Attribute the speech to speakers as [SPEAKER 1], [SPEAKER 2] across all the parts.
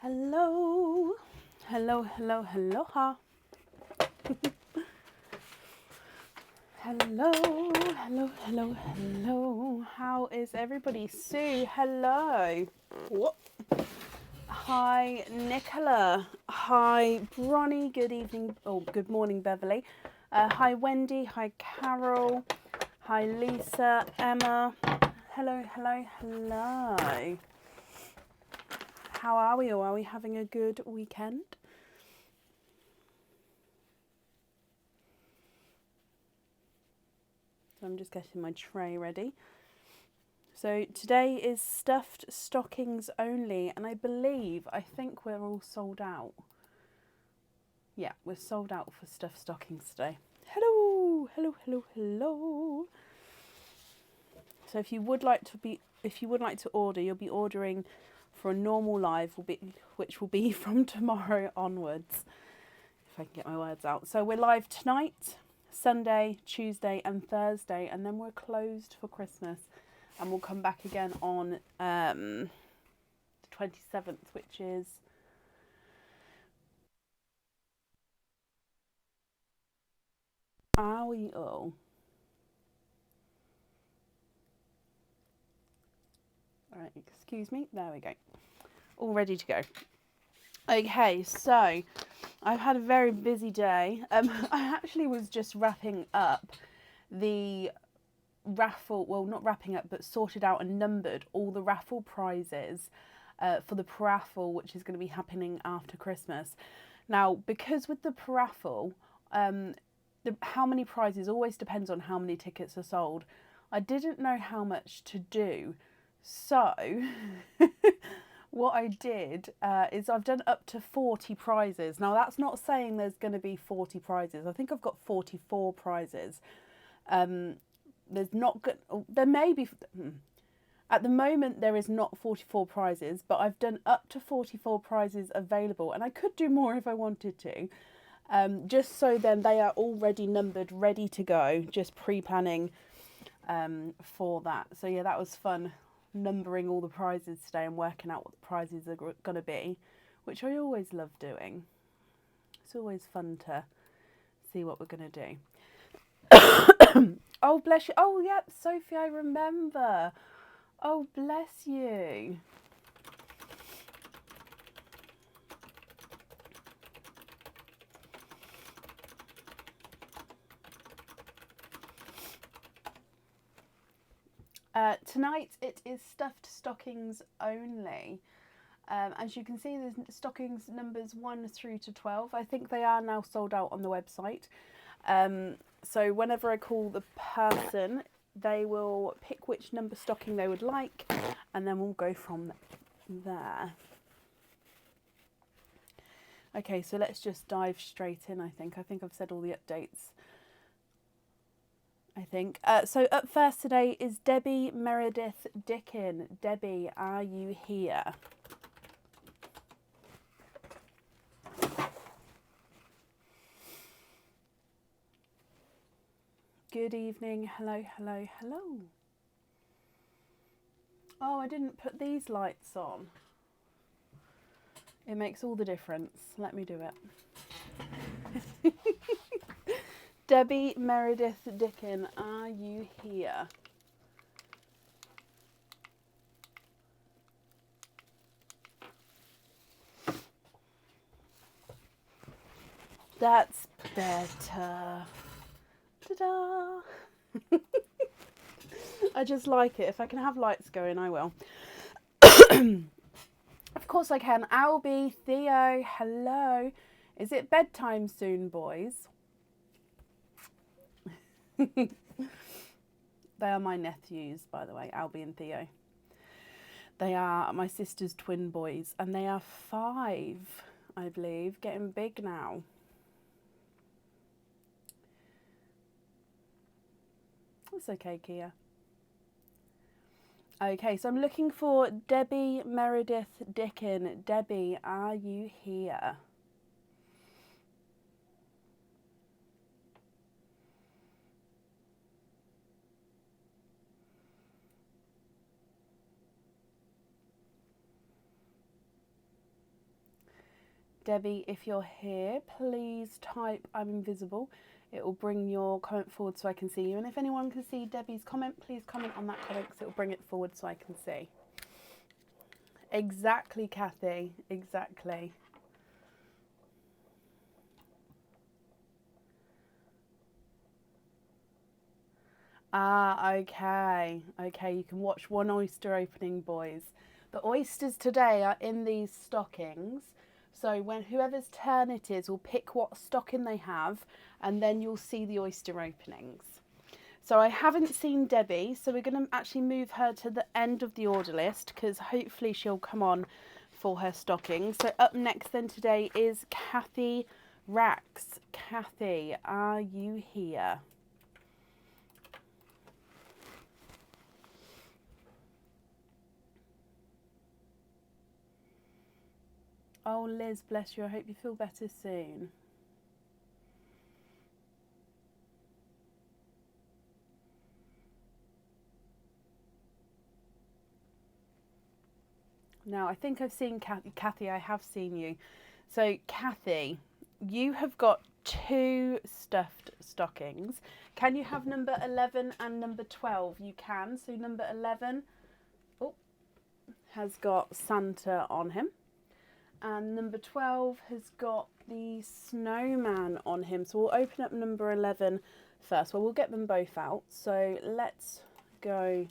[SPEAKER 1] Hello, hello, hello, aloha. Hello, hello, hello, hello. How is everybody? Sue, hello. What? Hi, Nicola. Hi, Bronny. Good evening. Oh, good morning, Beverly. Hi, Wendy. Hi, Carol. Hi, Lisa. Emma. Hello, hello, hello. How are we all? Are we having a good weekend? So I'm just getting my tray ready. So today is stuffed stockings only, and I think we're all sold out. Yeah, we're sold out for stuffed stockings today. Hello, hello, hello, hello. So if you would like to order, you'll be ordering for a normal live, which will be from tomorrow onwards, if I can get my words out. So we're live tonight, Sunday, Tuesday, and Thursday, and then we're closed for Christmas. And we'll come back again on the 27th, which is... Are we all? All right, excuse me. There we go. All ready to go. Okay, so I've had a very busy day. I actually was just wrapping up the raffle, well, not wrapping up, but sorted out and numbered all the raffle prizes for the paraffle, which is going to be happening after Christmas. Now, because with the paraffle, how many prizes always depends on how many tickets are sold. I didn't know how much to do, so what I did is I've done up to 40 prizes. Now, that's not saying there's going to be 40 prizes. I think I've got 44 prizes. There's not good. There may be. At the moment, there is not 44 prizes, but I've done up to 44 prizes available, and I could do more if I wanted to. Just so then they are already numbered, ready to go, just pre-planning for that. So yeah, that was fun, numbering all the prizes today and working out what the prizes are going to be, which I always love doing. It's always fun to see what we're going to do. Oh, bless you. Oh, yep, Sophie, I remember. Oh, bless you. Tonight it is stuffed stockings only. As you can see, there's stockings numbers 1 through to 12. I think they are now sold out on the website. So whenever I call the person, they will pick which number stocking they would like, and then we'll go from there. Okay, so let's just dive straight in, I think. I've said all the updates. So up first today is Debbie Meredith Dickin. Debbie, are you here? Good evening. Hello, hello, hello. Oh, I didn't put these lights on. It makes all the difference. Let me do it. Debbie Meredith Dickin, are you here? That's better. Ta-da! I just like it. If I can have lights going, I will. Of course I can. Albie, Theo, hello. Is it bedtime soon, boys? They are my nephews, by the way, Albie and Theo. They are my sister's twin boys, and they are 5, I believe, getting big now. It's okay, Kia. Okay, so I'm looking for Debbie Meredith Dickin. Debbie, are you here? Debbie, if you're here, please type I'm invisible. It will bring your comment forward so I can see you. And if anyone can see Debbie's comment, please comment on that comment because it will bring it forward so I can see. Exactly, Kathy. Exactly. Ah, okay. Okay, you can watch one oyster opening, boys. The oysters today are in these stockings. So when whoever's turn it is will pick what stocking they have, and then you'll see the oyster openings. So I haven't seen Debbie, so we're going to actually move her to the end of the order list because hopefully she'll come on for her stocking. So up next then today is Kathy Rax. Kathy, are you here? Oh, Liz, bless you. I hope you feel better soon. Now, I think I've seen Kathy. Kathy, I have seen you. So, Kathy, you have got 2 stuffed stockings. Can you have number 11 and number 12? You can. So, number 11 has got Santa on him. And number 12 has got the snowman on him. So, we'll open up number 11 first. Well, we'll get them both out. So, let's go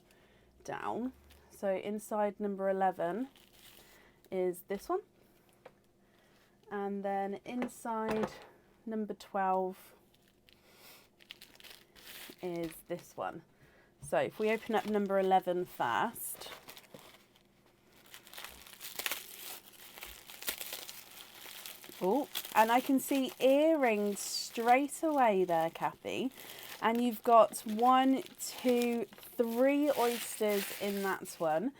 [SPEAKER 1] down. So, inside number 11 is this one, and then inside number 12 is this one. So if we open up number 11 first, oh, and I can see earrings straight away there, Kathy, and you've got 1, 2, 3 oysters in that one.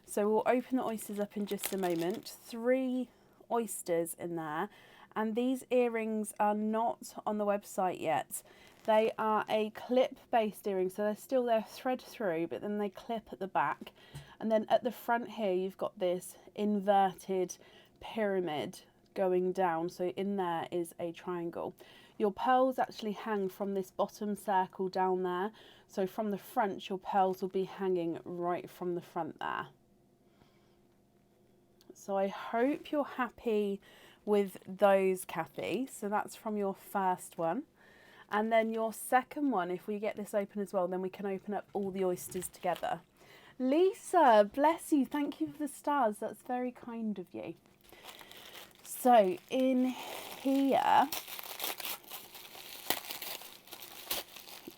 [SPEAKER 1] So we'll open the oysters up in just a moment. 3 oysters in there. And these earrings are not on the website yet. They are a clip-based earring. So they're still there thread through, but then they clip at the back. And then at the front here, you've got this inverted pyramid going down. So in there is a triangle. Your pearls actually hang from this bottom circle down there. So from the front, your pearls will be hanging right from the front there. So I hope you're happy with those, Kathy. So that's from your first one. And then your second one, if we get this open as well, then we can open up all the oysters together. Lisa, bless you. Thank you for the stars. That's very kind of you. So in here,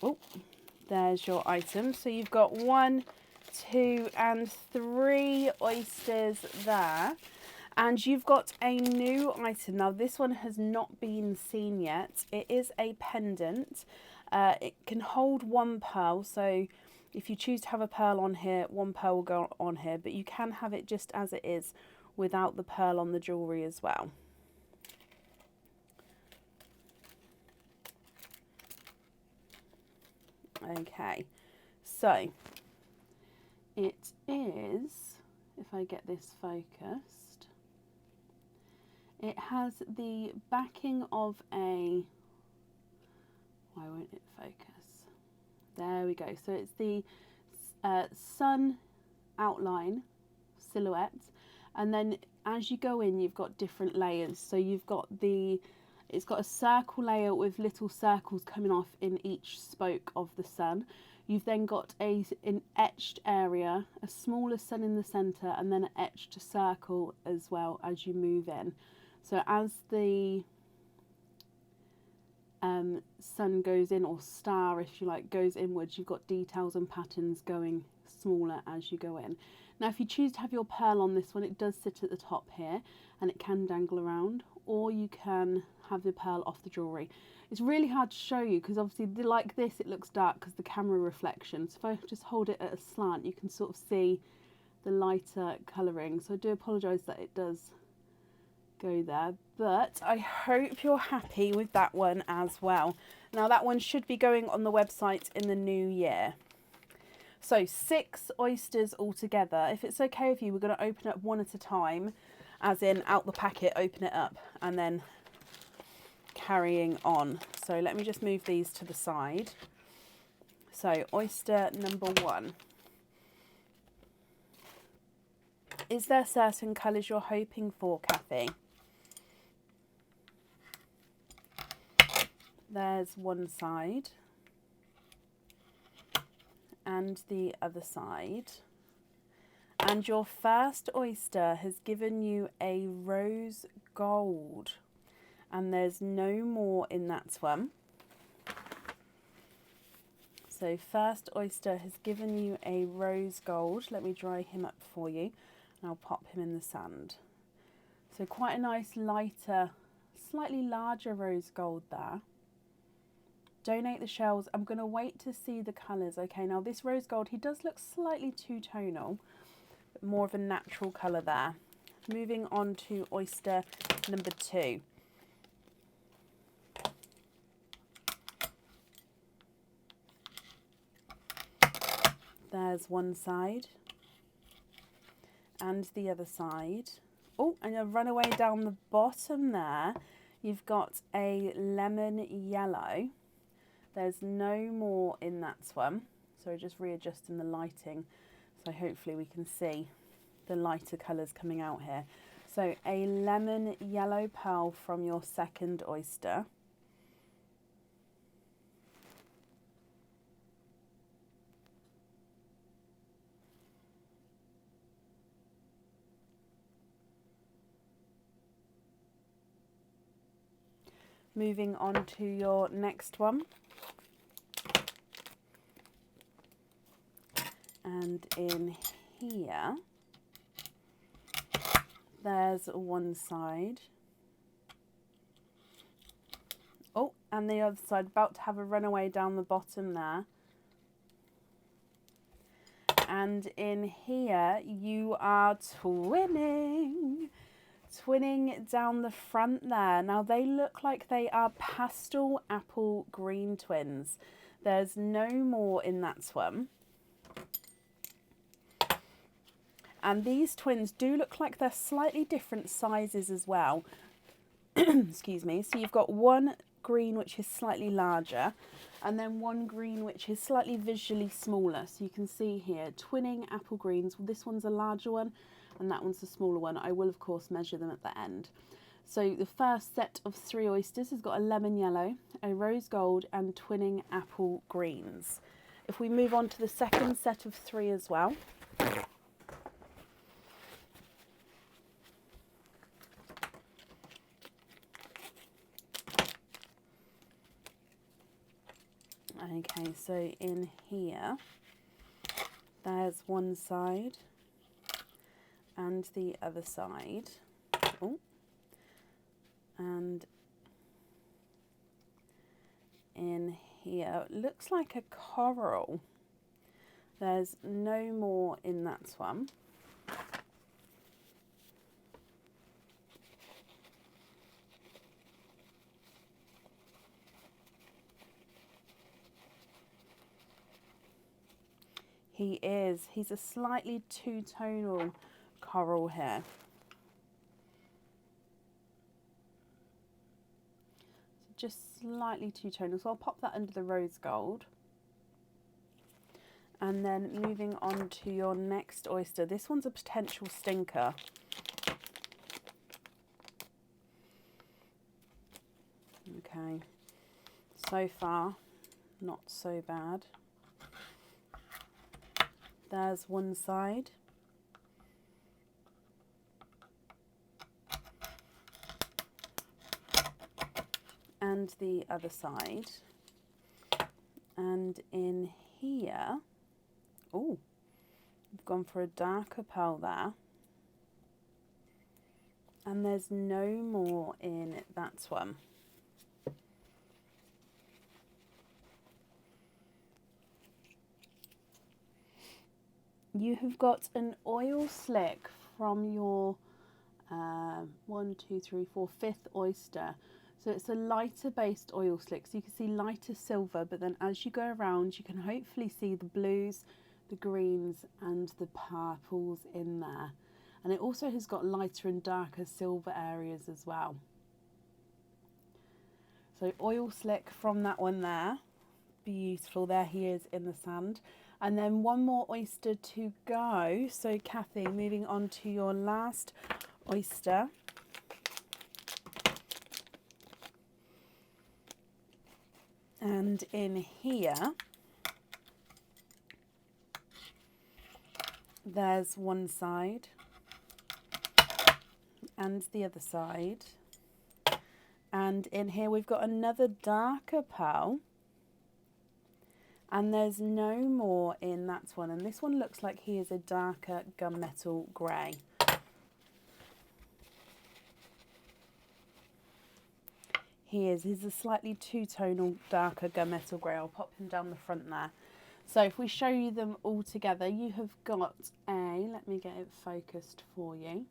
[SPEAKER 1] oh, there's your item. So you've got 1, 2 and 3 oysters there, and you've got a new item. Now this one has not been seen yet. It is a pendant. It can hold 1 pearl, so if you choose to have a pearl on here, 1 pearl will go on here, but you can have it just as it is without the pearl on the jewellery as well. Okay, so it is, if I get this focused, it has the backing of a, why won't it focus? There we go. So it's the sun outline silhouette, and then as you go in, you've got different layers. So you've got it's got a circle layer with little circles coming off in each spoke of the sun. You've then got an etched area, a smaller sun in the centre, and then an etched circle as well as you move in. So as the sun goes in, or star if you like, goes inwards, you've got details and patterns going smaller as you go in. Now if you choose to have your pearl on this one, it does sit at the top here and it can dangle around, or you can have the pearl off the jewellery. It's really hard to show you because obviously like this it looks dark because the camera reflection. So if I just hold it at a slant, you can sort of see the lighter colouring. So I do apologise that it does go there, but I hope you're happy with that one as well. Now that one should be going on the website in the new year. So 6 oysters altogether. If it's okay with you, we're going to open up one at a time. as in out the packet, open it up, and then carrying on. So let me just move these to the side. So oyster number 1. Is there certain colours you're hoping for, Kathy? There's one side and the other side. And your first oyster has given you a rose gold. And there's no more in that one. So first oyster has given you a rose gold. Let me dry him up for you. And I'll pop him in the sand. So quite a nice lighter, slightly larger rose gold there. Donate the shells. I'm going to wait to see the colours. Okay, now this rose gold, he does look slightly two-tonal, but more of a natural colour there. Moving on to oyster number 2. There's one side and the other side. Oh, and a runaway down the bottom there. You've got a lemon yellow. There's no more in that one. So just readjusting the lighting. So hopefully we can see the lighter colours coming out here. So a lemon yellow pearl from your second oyster. Moving on to your next one. And in here, there's one side. Oh, and the other side, about to have a runaway down the bottom there. And in here, you are twinning down the front there. Now they look like they are pastel apple green twins. There's no more in that one. And these twins do look like they're slightly different sizes as well. Excuse me. So you've got one green which is slightly larger, and then one green which is slightly visually smaller. So you can see here, twinning apple greens. This one's a larger one and that one's a smaller one. I will of course measure them at the end. So the first set of 3 oysters has got a lemon yellow, a rose gold and twinning apple greens. If we move on to the second set of 3 as well. Okay, so in here, there's one side and the other side. Oh, and in here, it looks like a coral. There's no more in that one. He's a slightly two-tonal coral here. So just slightly two-tonal. So I'll pop that under the rose gold. And then moving on to your next oyster. This one's a potential stinker. Okay. So far, not so bad. There's one side. And the other side. And in here, oh, we've gone for a darker pearl there. And there's no more in that one. You have got an oil slick from your 5th oyster. So it's a lighter based oil slick. So you can see lighter silver, but then as you go around, you can hopefully see the blues, the greens and the purples in there. And it also has got lighter and darker silver areas as well. So oil slick from that one there. Beautiful. There he is in the sand. And then one more oyster to go. So Kathy, moving on to your last oyster. And in here, there's one side and the other side. And in here we've got another darker pearl. And there's no more in that one. And this one looks like he is a darker gunmetal grey. He's a slightly two-tonal darker gunmetal grey. I'll pop him down the front there. So if we show you them all together, you have got let me get it focused for you.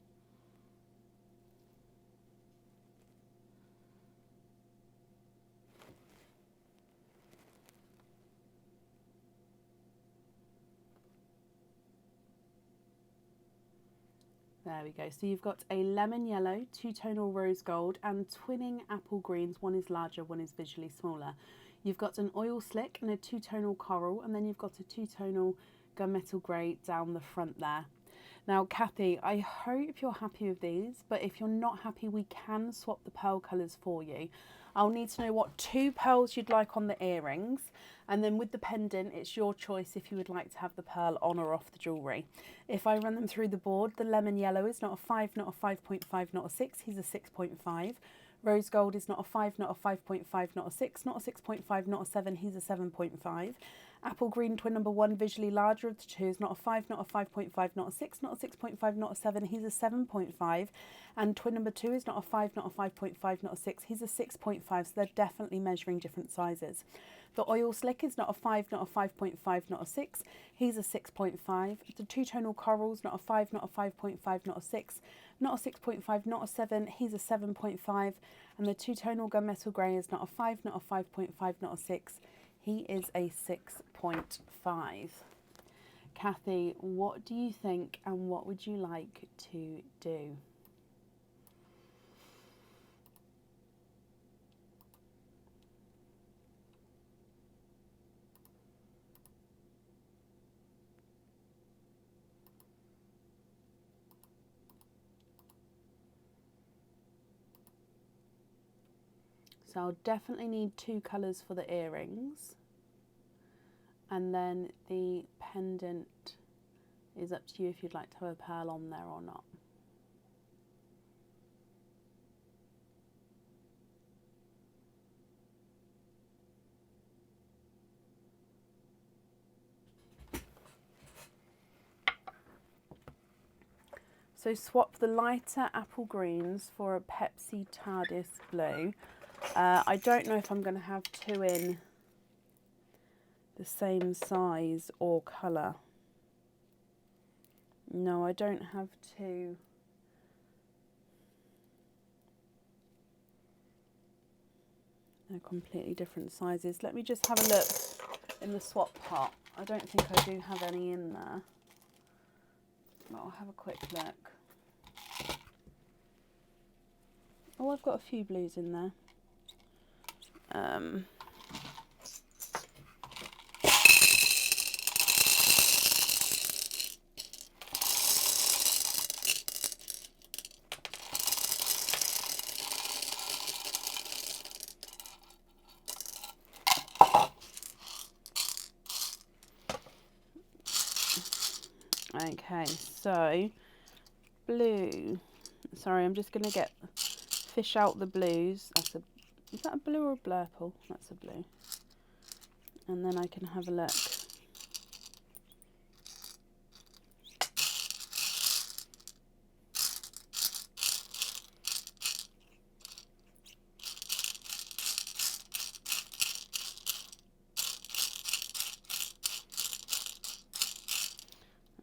[SPEAKER 1] There we go. So you've got a lemon yellow, two-tonal rose gold and twinning apple greens. One is larger, one is visually smaller. You've got an oil slick and a two-tonal coral, and then you've got a two-tonal gunmetal grey down the front there. Now, Kathy, I hope you're happy with these, but if you're not happy, we can swap the pearl colours for you. I'll need to know what 2 pearls you'd like on the earrings, and then with the pendant, it's your choice if you would like to have the pearl on or off the jewellery. If I run them through the board, the lemon yellow is not a 5, not a 5.5, not a 6, he's a 6.5. Rose gold is not a 5, not a 5.5, not a 6, not a 6.5, not a 7, he's a 7.5. Apple green twin number 1, visually larger of the two, is not a 5, not a 5.5, not a 6, not a 6.5, not a 7, he's a 7.5. And twin number 2 is not a 5, not a 5.5, not a 6, he's a 6.5, so they're definitely measuring different sizes. The oil slick is not a 5, not a 5.5, not a 6, he's a 6.5. The two-tonal corals, not a 5, not a 5.5, not a 6, not a 6.5, not a 7, he's a 7.5. And the two-tonal gunmetal grey is not a 5, not a 5.5, not a 6, he is a 6.5. Kathy, what do you think and what would you like to do? So I'll definitely need 2 colours for the earrings. And then the pendant is up to you if you'd like to have a pearl on there or not. So swap the lighter apple greens for a Pepsi TARDIS blue. I don't know if I'm going to have 2 in the same size or colour. No, I don't have 2. They're completely different sizes. Let me just have a look in the swap pot. I don't think I do have any in there. But I'll have a quick look. Oh, I've got a few blues in there. Okay, so blue. Sorry, I'm just going to fish out the blues. Is that a blue or a blurple? That's a blue. And then I can have a look.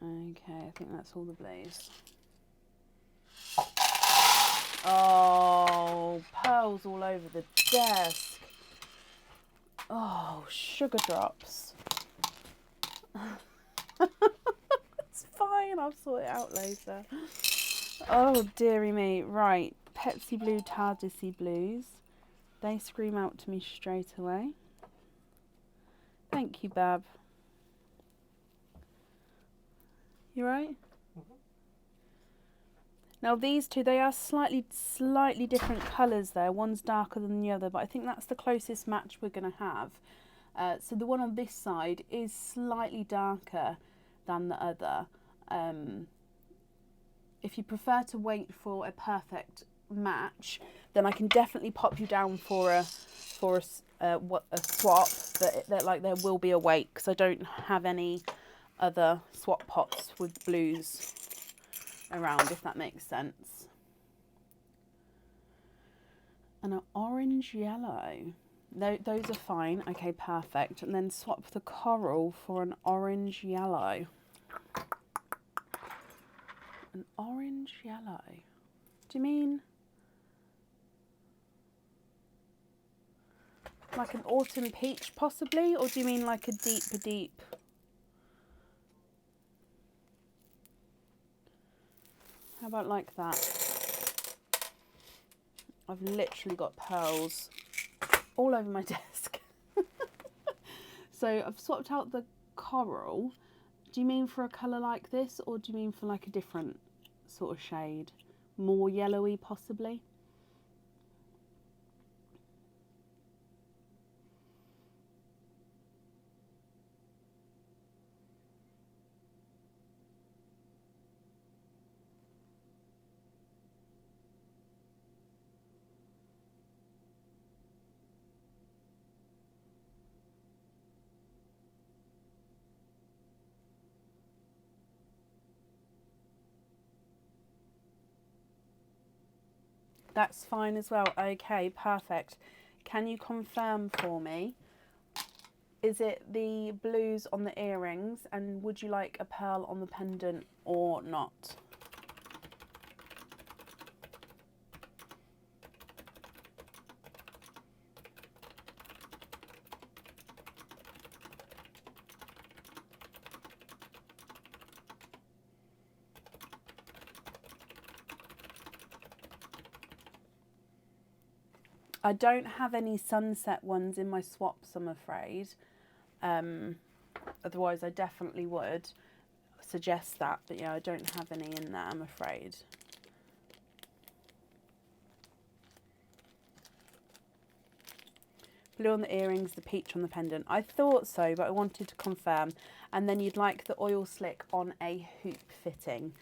[SPEAKER 1] Okay, I think that's all the blues. Oh, pearls all over the desk. Oh, sugar drops. It's fine, I'll sort it out later. Oh, dearie me. Right. Pepsi Blue, Tardisy Blues. They scream out to me straight away. Thank you, Bab. You right?
[SPEAKER 2] Mm-hmm.
[SPEAKER 1] Now these two, they are slightly different colours there. One's darker than the other, but I think that's the closest match we're going to have. So the one on this side is slightly darker than the other. If you prefer to wait for a perfect match, then I can definitely pop you down for a swap, but like there will be a wait because I don't have any other swap pots with blues around, if that makes sense. And an orange yellow. No, those are fine. Okay, perfect. And then swap the coral for an orange yellow. An orange yellow. Do you mean like an autumn peach possibly, or do you mean like a deep? How about like that? I've literally got pearls all over my desk. So I've swapped out the coral. Do you mean for a colour like this, or do you mean for like a different sort of shade? More yellowy possibly? That's fine as well. Okay, perfect. Can you confirm for me? Is it the blues on the earrings, and would you like a pearl on the pendant or not? I don't have any sunset ones in my swaps, I'm afraid. Otherwise I definitely would suggest that, but yeah, I don't have any in there, I'm afraid. Blue on the earrings, the peach on the pendant. I thought so, but I wanted to confirm. And then you'd like the oil slick on a hoop fitting.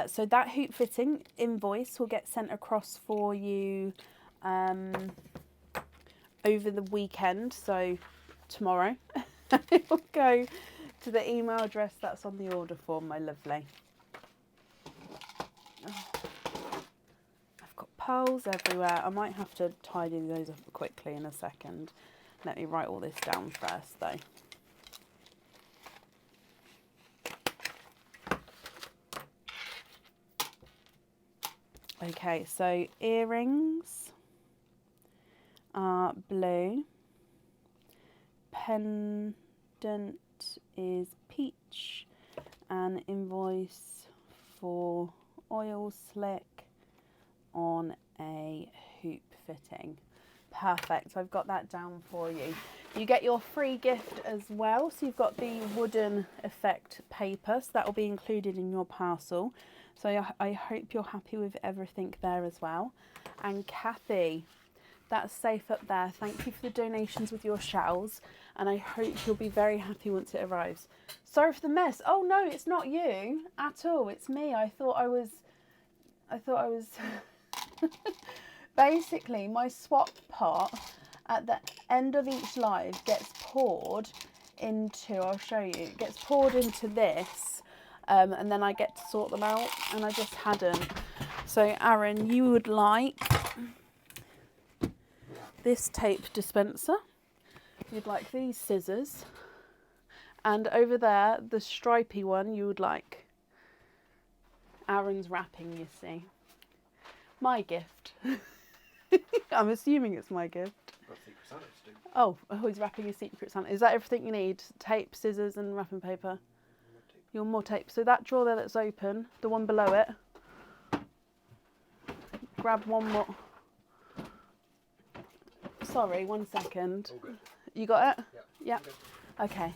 [SPEAKER 1] So that hoop fitting invoice will get sent across for you over the weekend, so tomorrow. It will go to the email address that's on the order form, my lovely. Oh, I've got pearls everywhere. I might have to tidy those up quickly in a second. Let me write all this down first though. Okay, so earrings are blue, pendant is peach, and invoice for oil slick on a hoop fitting. Perfect, I've got that down for you. You get your free gift as well, so you've got the wooden effect paper, so that will be included in your parcel. So I hope you're happy with everything there as well. And Kathy, that's safe up there. Thank you for the donations with your shells, and I hope you'll be very happy once it arrives. Sorry for the mess. Oh no, it's not you at all. It's me. I thought I was basically my swap pot at the end of each live gets poured into, I'll show you, it gets poured into this, and then I get to sort them out, and I just hadn't. So Aaron, you would like this tape dispenser, you'd like these scissors, and over there the stripy one you would like. Aaron's wrapping, you see. My gift. I'm assuming it's my gift.
[SPEAKER 2] Got Secret Santa to do.
[SPEAKER 1] Oh, he's wrapping a Secret Santa. Is that everything you need? Tape, scissors and wrapping paper? Your more tape. So that drawer there that's open, the one below it, grab one more. Sorry, 1 second.
[SPEAKER 2] All good.
[SPEAKER 1] You got it?
[SPEAKER 2] Yeah.
[SPEAKER 1] Yeah. Okay.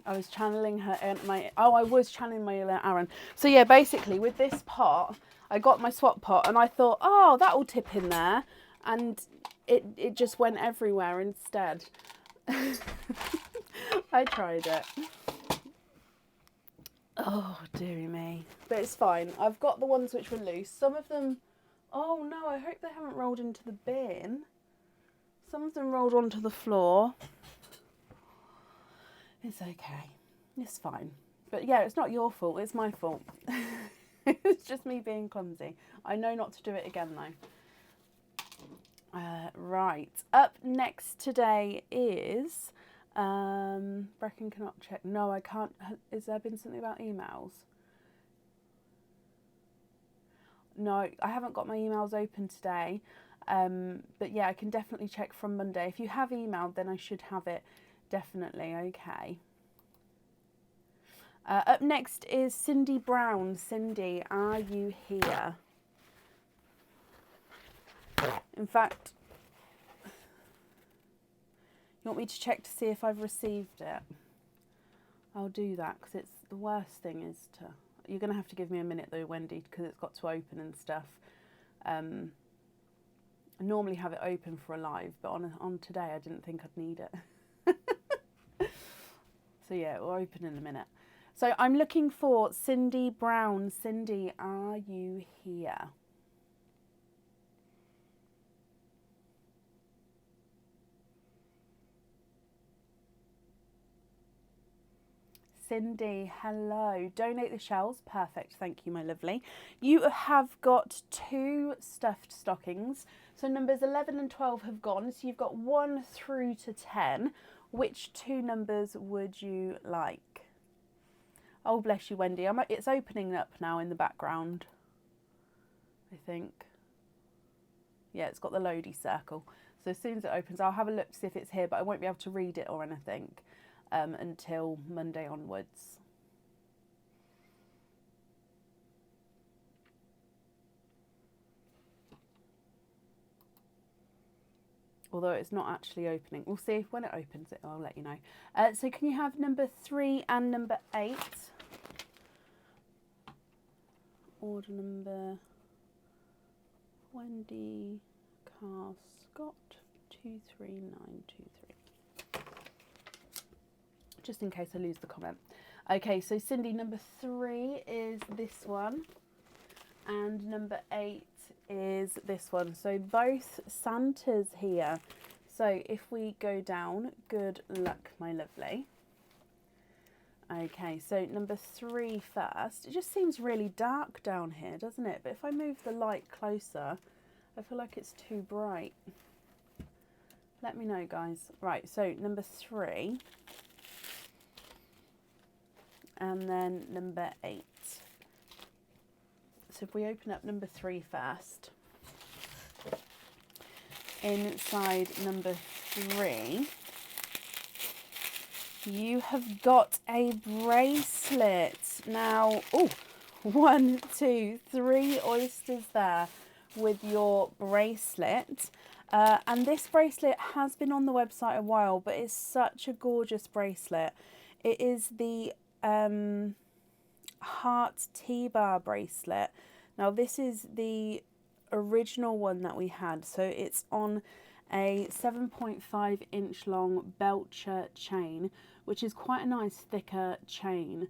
[SPEAKER 1] I was channeling her in I was channeling my inner Aaron. So yeah, basically with this pot, I got my swap pot and I thought, oh, that'll tip in there, and it just went everywhere instead. I tried it. Oh, dearie me. But it's fine. I've got the ones which were loose. Some of them, oh no, I hope they haven't rolled into the bin. Some of them rolled onto the floor. It's okay. It's fine. But yeah, it's not your fault. It's my fault. It's just me being clumsy. I know not to do it again though. Right. Up next today is... Brecken cannot check. No, I can't. Has there been something about emails? No, I haven't got my emails open today. But yeah, I can definitely check from Monday. If you have emailed, then I should have it. Definitely, okay. Up next is Cindy Brown. Cindy, are you here? In fact, you want me to check to see if I've received it? I'll do that, because it's the worst thing is to... You're going to have to give me a minute though, Wendy, because it's got to open and stuff. I normally have it open for a live, but on today I didn't think I'd need it. So yeah, it will open in a minute. So I'm looking for Cindy Brown. Cindy, are you here? Cindy, hello. Donate the shells. Perfect. Thank you, my lovely. You have got 2 stuffed stockings. So numbers 11 and 12 have gone. So you've got 1 through to 10. Which 2 numbers would you like? Oh, bless you, Wendy. It's opening up now in the background, I think. Yeah, it's got the loady circle. So as soon as it opens, I'll have a look to see if it's here, but I won't be able to read it or anything until Monday onwards. Although it's not actually opening. We'll see if when it opens it, I'll let you know. So can you have number 3 and number 8? Order number Wendy Carr Scott 23923. Just in case I lose the comment. Okay, so Cindy, number 3 is this one. And number 8 is this one. So both Santas here. So if we go down, good luck, my lovely. Okay, so number 3 first. It just seems really dark down here, doesn't it? But if I move the light closer, I feel like it's too bright. Let me know, guys. Right, so number 3. And then number 8. So if we open up number 3 first. Inside number 3, you have got a bracelet. Now, oh, 1, 2, 3 oysters there with your bracelet. And this bracelet has been on the website a while, but it's such a gorgeous bracelet. It is the heart T-bar bracelet. Now this is the original one that we had, so it's on a 7.5 inch long Belcher chain, which is quite a nice thicker chain.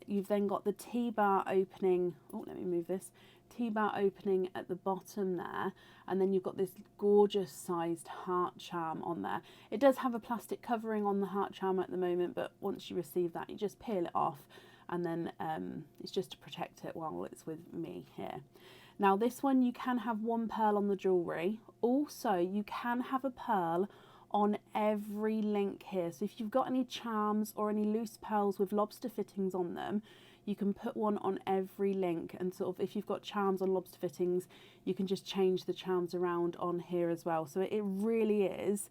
[SPEAKER 1] You've then got the T-bar opening, oh let me move this, T-bar opening at the bottom there, and then you've got this gorgeous sized heart charm on there. It does have a plastic covering on the heart charm at the moment, but once you receive that you just peel it off, and then it's just to protect it while it's with me here. Now this one you can have 1 pearl on the jewellery. Also you can have a pearl on every link here. So if you've got any charms or any loose pearls with lobster fittings on them, you can put one on every link, and sort of if you've got charms on lobster fittings, you can just change the charms around on here as well. So it really is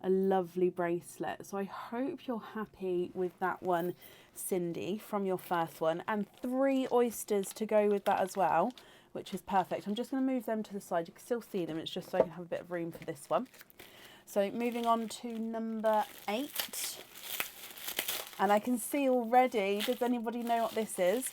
[SPEAKER 1] a lovely bracelet. So I hope you're happy with that one, Cindy, from your first one, and 3 oysters to go with that as well, which is perfect. I'm just going to move them to the side. You can still see them. It's just so I can have a bit of room for this one. So moving on to number 8. And I can see already, does anybody know what this is?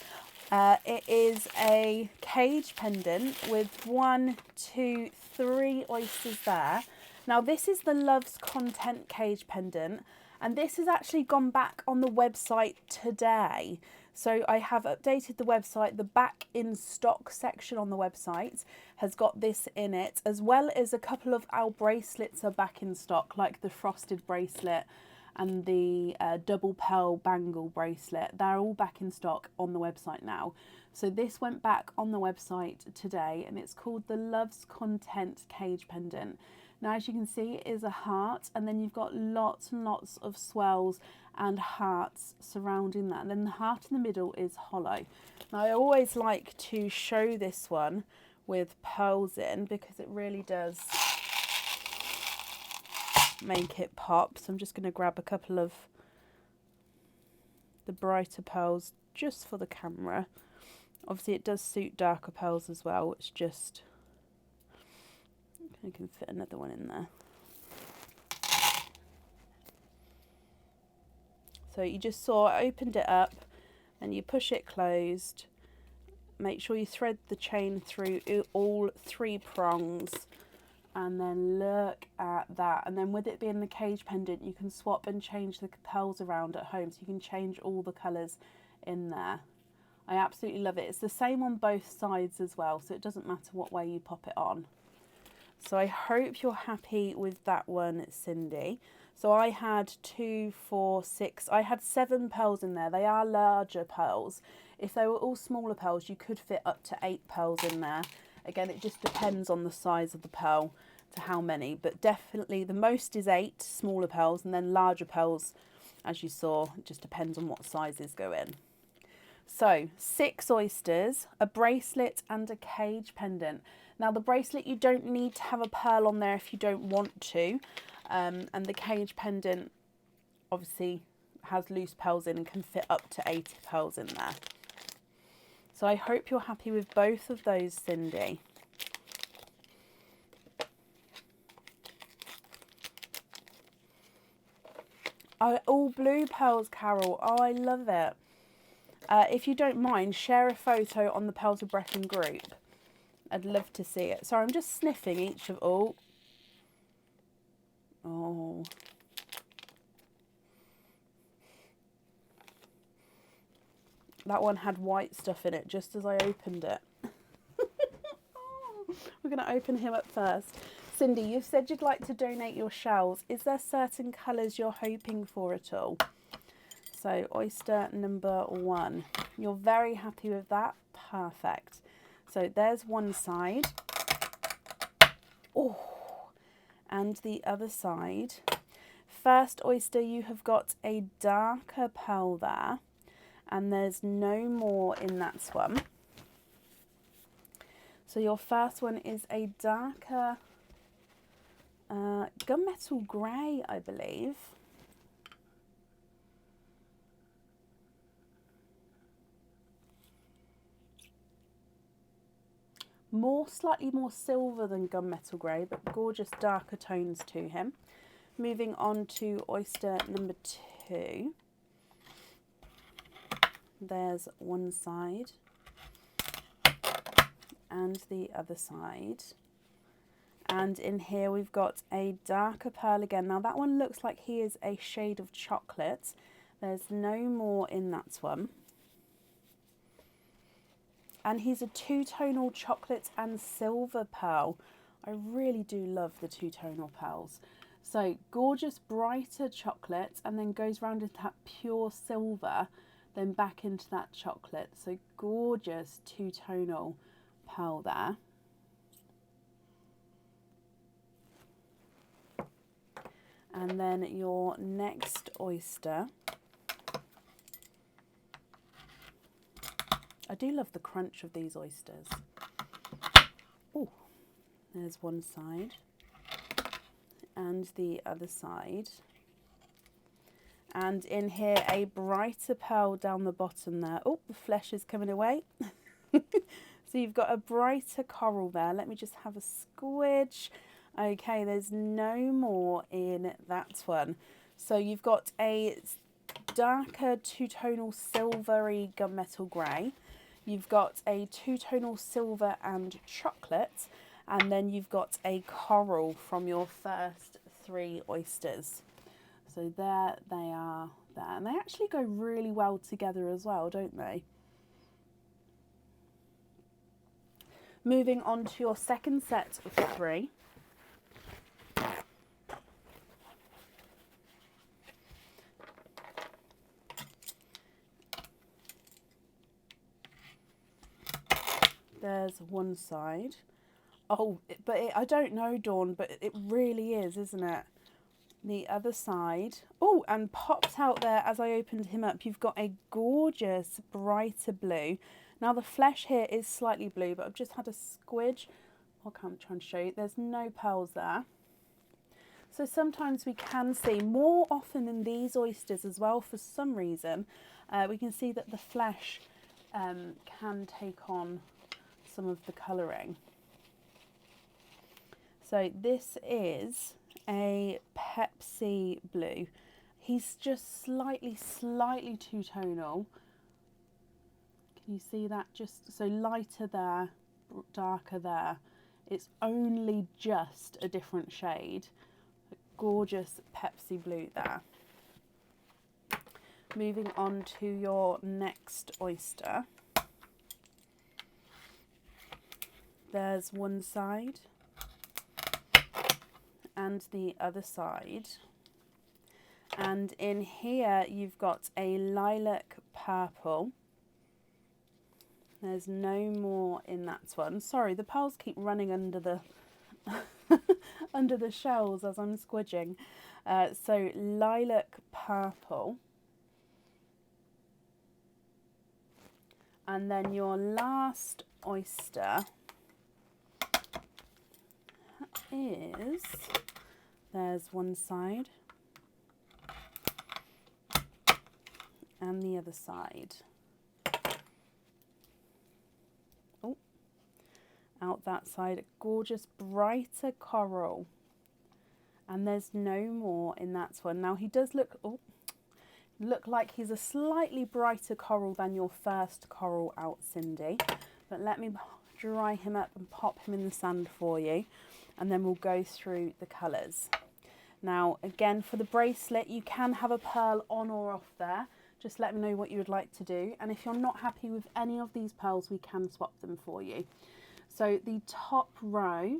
[SPEAKER 1] It is a cage pendant with 1, 2, 3 oysters there. Now this is the Love's Content cage pendant, and this has actually gone back on the website today. So I have updated the website. The back in stock section on the website has got this in it, as well as a couple of our bracelets are back in stock, like the frosted bracelet and the double pearl bangle bracelet. They're all back in stock on the website now. So this went back on the website today, and it's called the Love's Content cage pendant. Now, as you can see, it is a heart, and then you've got lots and lots of swells and hearts surrounding that, and then the heart in the middle is hollow. Now, I always like to show this one with pearls in, because it really does make it pop. So I'm just going to grab a couple of the brighter pearls just for the camera. Obviously it does suit darker pearls as well. It's just, I can fit another one in there. So you just saw, I opened it up and you push it closed. Make sure you thread the chain through all 3 prongs, and then look at that. And then with it being the cage pendant, you can swap and change the pearls around at home, so you can change all the colours in there. I absolutely love it. It's the same on both sides as well, so it doesn't matter what way you pop it on. So I hope you're happy with that one, Cindy. So I had 2, 4, 6, I had 7 pearls in there. They are larger pearls. If they were all smaller pearls, you could fit up to 8 pearls in there. Again, it just depends on the size of the pearl to how many, but definitely the most is 8 smaller pearls, and then larger pearls, as you saw, it just depends on what sizes go in. So 6 oysters, a bracelet and a cage pendant. Now the bracelet, you don't need to have a pearl on there if you don't want to, and the cage pendant obviously has loose pearls in and can fit up to 80 pearls in there. So I hope you're happy with both of those, Cindy. Oh, all blue pearls, Carol. Oh, I love it. If you don't mind, share a photo on the Pearls of Brecon group. I'd love to see it. Sorry, I'm just sniffing each of all. Oh. That one had white stuff in it just as I opened it. We're going to open him up first. Cindy, you've said you'd like to donate your shells. Is there certain colours you're hoping for at all? So oyster number 1. You're very happy with that? Perfect. So there's one side. Oh, and the other side. First oyster, you have got a darker pearl there, and there's no more in that one. So your first one is a darker gunmetal grey, I believe. Slightly more silver than gunmetal grey, but gorgeous darker tones to him. Moving on to oyster number 2. There's one side and the other side. And in here we've got a darker pearl again. Now that one looks like he is a shade of chocolate. There's no more in that one. And he's a 2-tonal chocolate and silver pearl. I really do love the 2-tonal pearls. So gorgeous brighter chocolate, and then goes round into that pure silver, then back into that chocolate. So gorgeous 2-tonal pearl there. And then your next oyster. I do love the crunch of these oysters. Oh, there's one side and the other side. And in here, a brighter pearl down the bottom there. Oh, the flesh is coming away. So you've got a brighter coral there. Let me just have a squidge. Okay, there's no more in that one. So you've got a darker two-tonal silvery gunmetal grey. You've got a two-tonal silver and chocolate. And then you've got a coral from your first 3 oysters. So there they are there. And they actually go really well together as well, don't they? Moving on to your second set of 3. There's one side. Oh, but I don't know, Dawn, but it really is, isn't it? The other side. Oh, and popped out there as I opened him up, you've got a gorgeous brighter blue. Now the flesh here is slightly blue, but I've just had a squidge. I can't try and show you. There's no pearls there. So sometimes we can see, more often in these oysters as well, for some reason, we can see that the flesh can take on some of the colouring. So this is a Pepsi blue. He's just slightly two-tonal. Can you see that? Just so lighter there, darker there. It's only just a different shade. A gorgeous Pepsi blue there. Moving on to your next oyster. There's one side and the other side. And in here you've got a lilac purple. There's no more in that one. Sorry, the pearls keep running under the under the shells as I'm squidging. So lilac purple. And then your last oyster is, there's one side and the other side. Oh, out that side, gorgeous brighter coral. And there's no more in that one. Now he does look like he's a slightly brighter coral than your first coral out, Cindy. But let me dry him up and pop him in the sand for you, and then we'll go through the colours. Now again, for the bracelet you can have a pearl on or off there. Just let me know what you would like to do, and if you're not happy with any of these pearls we can swap them for you. So the top row,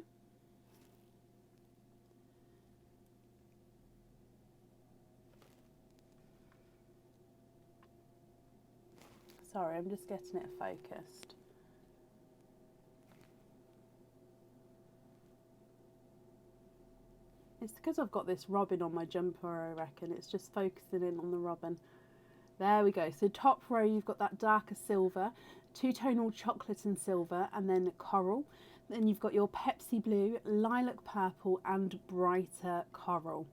[SPEAKER 1] sorry, I'm just getting it focused. It's because I've got this robin on my jumper, I reckon. It's just focusing in on the robin. There we go. So top row, you've got that darker silver, two-tonal chocolate and silver, and then coral. Then you've got your Pepsi blue, lilac purple, and brighter coral.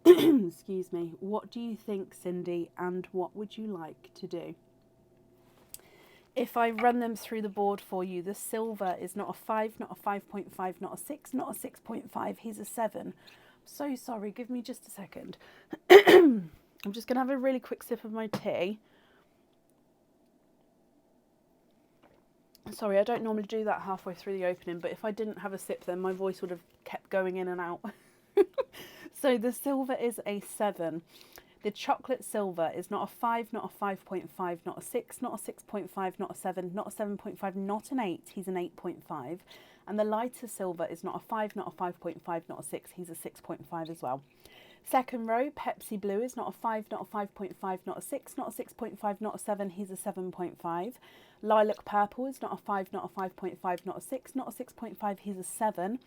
[SPEAKER 1] Excuse me. What do you think, Cindy, and what would you like to do? If I run them through the board for you, the silver is not a 5, not a 5.5, not a 6, not a 6.5. He's a 7. So sorry, give me just a second. I'm just going to have a really quick sip of my tea. Sorry, I don't normally do that halfway through the opening, but if I didn't have a sip then my voice would have kept going in and out. So the silver is a 7. The chocolate silver is not a 5, not a 5.5, not a 6, not a 6.5, not a 7, not a 7.5, not an 8. He's an 8.5. And the lighter silver is not a 5, not a 5.5, not a 6. He's a 6.5 as well. Second row, Pepsi blue is not a 5, not a 5.5, not a 6, not a 6.5, not a 7. He's a 7.5. Lilac purple is not a 5, not a 5.5, not a 6, not a 6.5. He's a 7.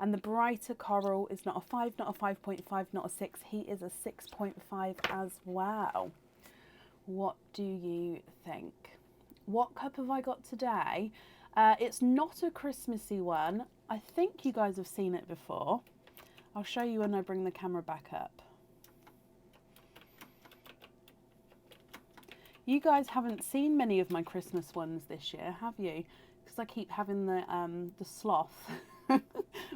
[SPEAKER 1] And the brighter coral is not a 5, not a 5.5, not a 6. He is a 6.5 as well. What do you think? What cup have I got today? It's not a Christmassy one. I think you guys have seen it before. I'll show you when I bring the camera back up. You guys haven't seen many of my Christmas ones this year, have you? Because because I keep having the sloth,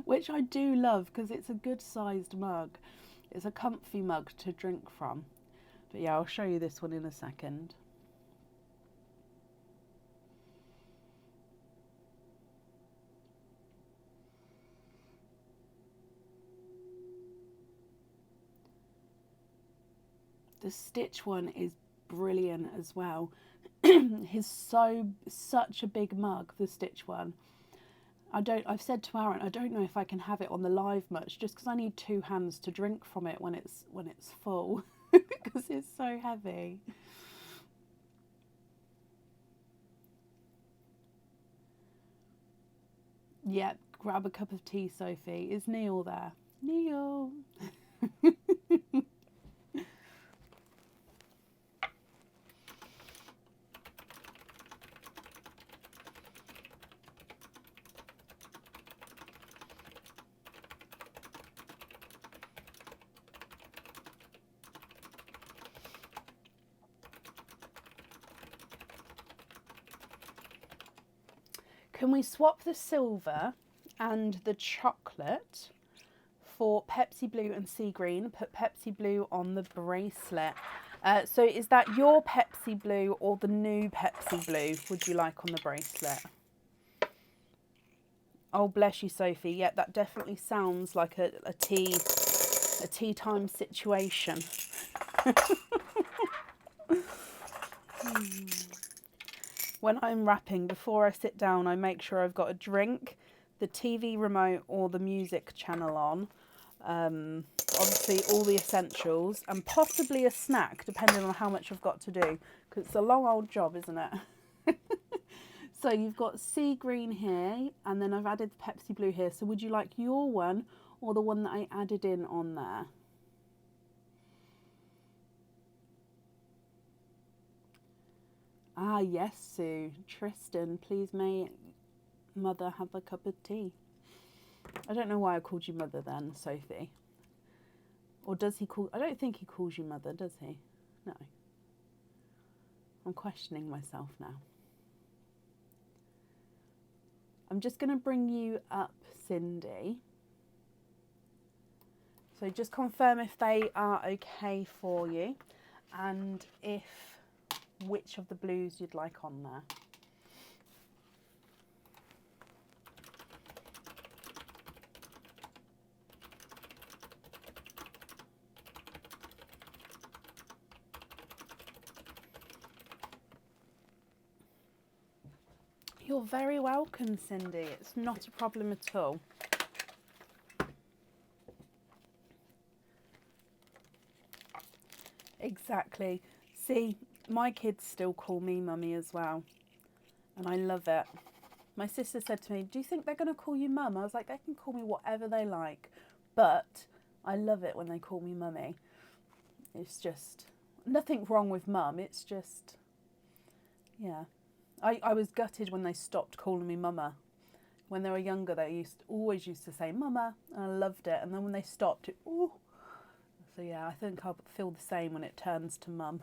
[SPEAKER 1] which I do love because it's a good sized mug. It's a comfy mug to drink from. But yeah, I'll show you this one in a second. The stitch one is brilliant as well. He's such a big mug, the stitch one. I've said to Aaron, I don't know if I can have it on the live much, just because I need 2 hands to drink from it when it's full, because it's so heavy. Yep, grab a cup of tea, Sophie. Is Neil there? Neil. Can we swap the silver and the chocolate for Pepsi Blue and Sea Green? Put Pepsi Blue on the bracelet. So is that your Pepsi Blue or the new Pepsi Blue would you like on the bracelet? Oh, bless you, Sophie. Yeah, that definitely sounds like a tea time situation. When I'm wrapping, before I sit down, I make sure I've got a drink, the TV remote or the music channel on, obviously all the essentials, and possibly a snack, depending on how much I've got to do, because it's a long old job, isn't it? So you've got Sea Green here, and then I've added Pepsi Blue here. So would you like your one or the one that I added in on there? Ah, yes, Sue. Tristan, please may Mother have a cup of tea. I don't know why I called you Mother then, Sophie. Or does he call... I don't think he calls you Mother, does he? No. I'm questioning myself now. I'm just going to bring you up, Cindy. So just confirm if they are okay for you and which of the blues you'd like on there. You're very welcome, Cindy. It's not a problem at all. Exactly. See, my kids still call me mummy as well, and I love it. My sister said to me, do you think they're going to call you mum? I was like, they can call me whatever they like, but I love it when they call me mummy. It's just nothing wrong with mum. It's just, yeah. I was gutted when they stopped calling me mama. When they were younger, they always used to say mama, and I loved it. And then when they stopped, ooh. So yeah, I think I'll feel the same when it turns to mum.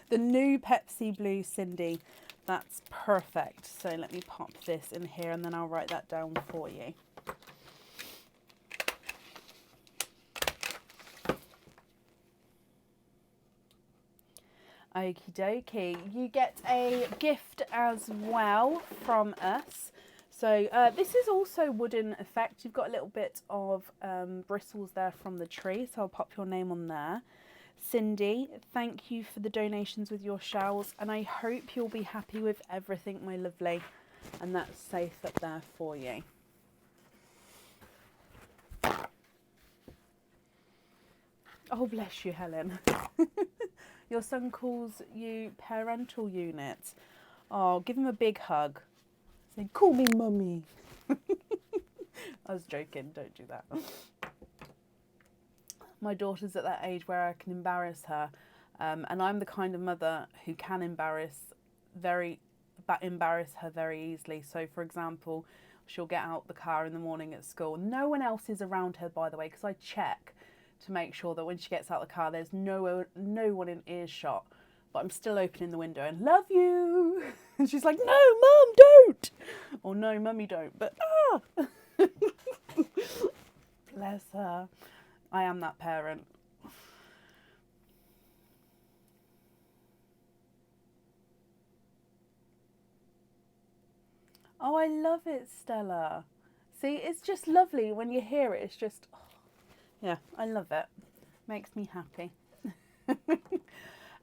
[SPEAKER 1] The new Pepsi Blue, Cindy, that's perfect. So let me pop this in here and then I'll write that down for you. Okie dokie. You get a gift as well from us. So this is also wooden effect. You've got a little bit of bristles there from the tree. So I'll pop your name on there. Cindy, thank you for the donations with your shells. And I hope you'll be happy with everything, my lovely. And that's safe up there for you. Oh, bless you, Helen. Your son calls you parental unit. Oh, give him a big hug. Say, call me mummy. I was joking, don't do that. My daughter's at that age where I can embarrass her. And I'm the kind of mother who can embarrass her very easily. So, for example, she'll get out the car in the morning at school. No one else is around her, by the way, because I check to make sure that when she gets out of the car, there's no one in earshot but I'm still opening the window and love you. And she's like, no, Mum, don't. Or no, Mummy, don't. But bless her. I am that parent. Oh, I love it, Stella. See, it's just lovely when you hear it. It's just, oh, yeah, I love it. Makes me happy.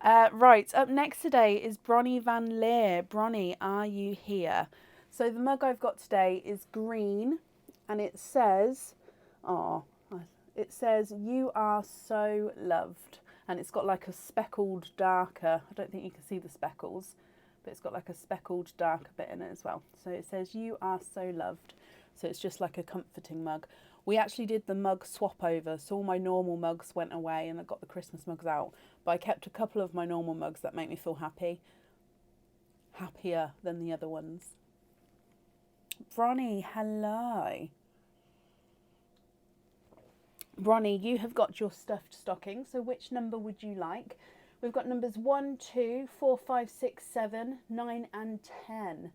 [SPEAKER 1] Right, up next today is Bronnie Van Leer. Bronnie, are you here? So the mug I've got today is green, and it says, you are so loved. And it's got like a speckled darker, I don't think you can see the speckles, but it's got like a speckled darker bit in it as well. So it says, you are so loved. So it's just like a comforting mug. We actually did the mug swap over, so all my normal mugs went away and I got the Christmas mugs out. But I kept a couple of my normal mugs that make me feel happy. Happier than the other ones. Bronnie, hello. Bronnie, you have got your stuffed stocking, so which number would you like? We've got numbers 1, 2, 4, 5, 6, 7, 9 and 10.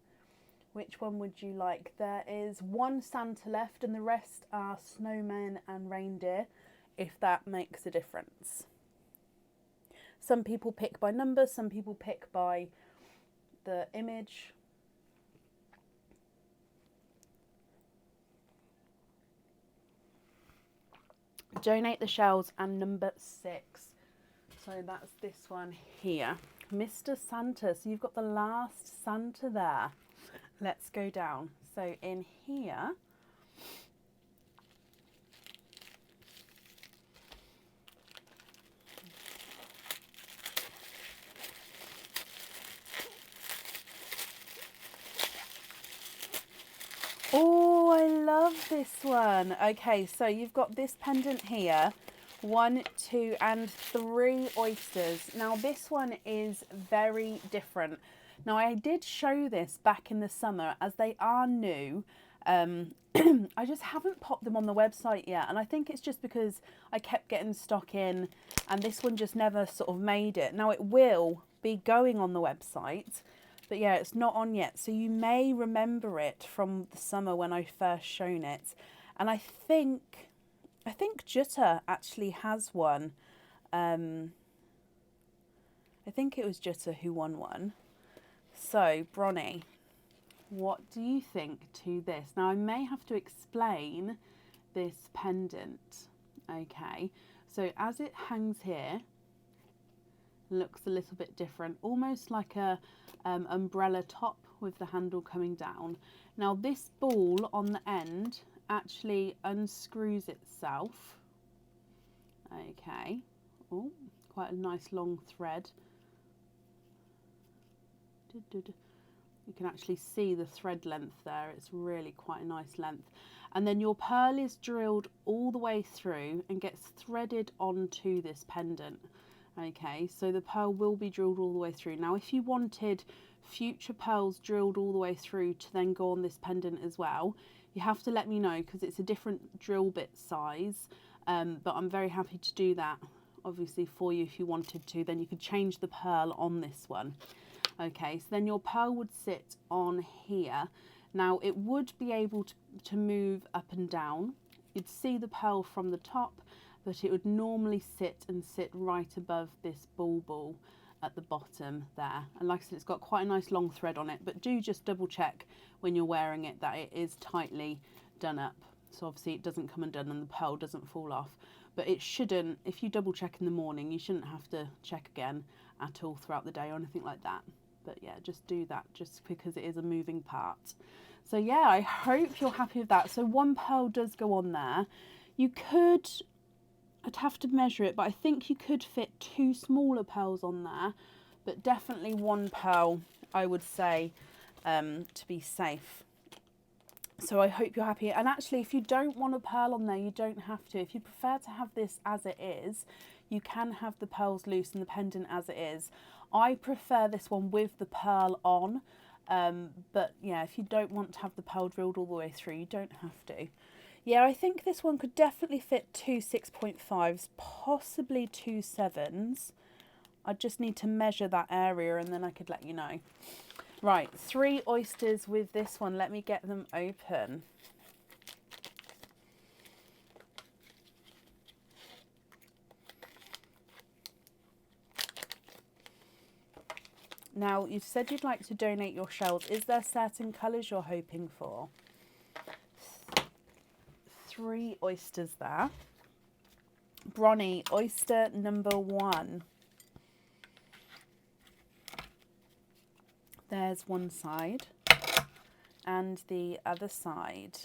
[SPEAKER 1] Which one would you like? There is one Santa left and the rest are snowmen and reindeer, if that makes a difference. Some people pick by number, some people pick by the image. Donate the shells and number 6. So that's this one here. Mr. Santa, so you've got the last Santa there. Let's go down. So in here, oh, I love this one. Okay, so you've got this pendant here, 1, 2 and 3 oysters. Now this one is very different. Now I did show this back in the summer as they are new. I just haven't popped them on the website yet, and I think it's just because I kept getting stock in and this one just never sort of made it. Now it will be going on the website, but yeah, it's not on yet, so you may remember it from the summer when I first shown it. And I think Jutta actually has one. I think it was Jutta who won one. So, Bronnie, what do you think to this? Now, I may have to explain this pendant. Okay, so as it hangs here, looks a little bit different, almost like a umbrella top with the handle coming down. Now, this ball on the end actually unscrews itself. Okay, oh, quite a nice long thread. You can actually see the thread length there. It's really quite a nice length. And then your pearl is drilled all the way through and gets threaded onto this pendant. Okay, so the pearl will be drilled all the way through. Now, if you wanted future pearls drilled all the way through to then go on this pendant as well, you have to let me know, because it's a different drill bit size. But I'm very happy to do that, obviously, for you if you wanted to. Then you could change the pearl on this one. Okay, so then your pearl would sit on here. Now it would be able to move up and down. You'd see the pearl from the top, but it would normally sit right above this ball at the bottom there. And like I said, it's got quite a nice long thread on it, but do just double check when you're wearing it that it is tightly done up. So obviously it doesn't come undone and the pearl doesn't fall off. But it shouldn't, if you double check in the morning, you shouldn't have to check again at all throughout the day or anything like that. But yeah, just do that just because it is a moving part. So yeah, I hope you're happy with that. So one pearl does go on there. You could, I'd have to measure it, but I think you could fit 2 smaller pearls on there, but definitely one pearl, I would say, to be safe. So I hope you're happy. And actually, if you don't want a pearl on there, you don't have to. If you prefer to have this as it is, you can have the pearls loose and the pendant as it is. I prefer this one with the pearl on, but yeah, if you don't want to have the pearl drilled all the way through, you don't have to. Yeah, I think this one could definitely fit 2 6.5s, possibly 2 7s. I just need to measure that area and then I could let you know. Right, 3 oysters with this one. Let me get them open. Now, you've said you'd like to donate your shells. Is there certain colours you're hoping for? 3 oysters there. Bronny, oyster number 1. There's one side and the other side.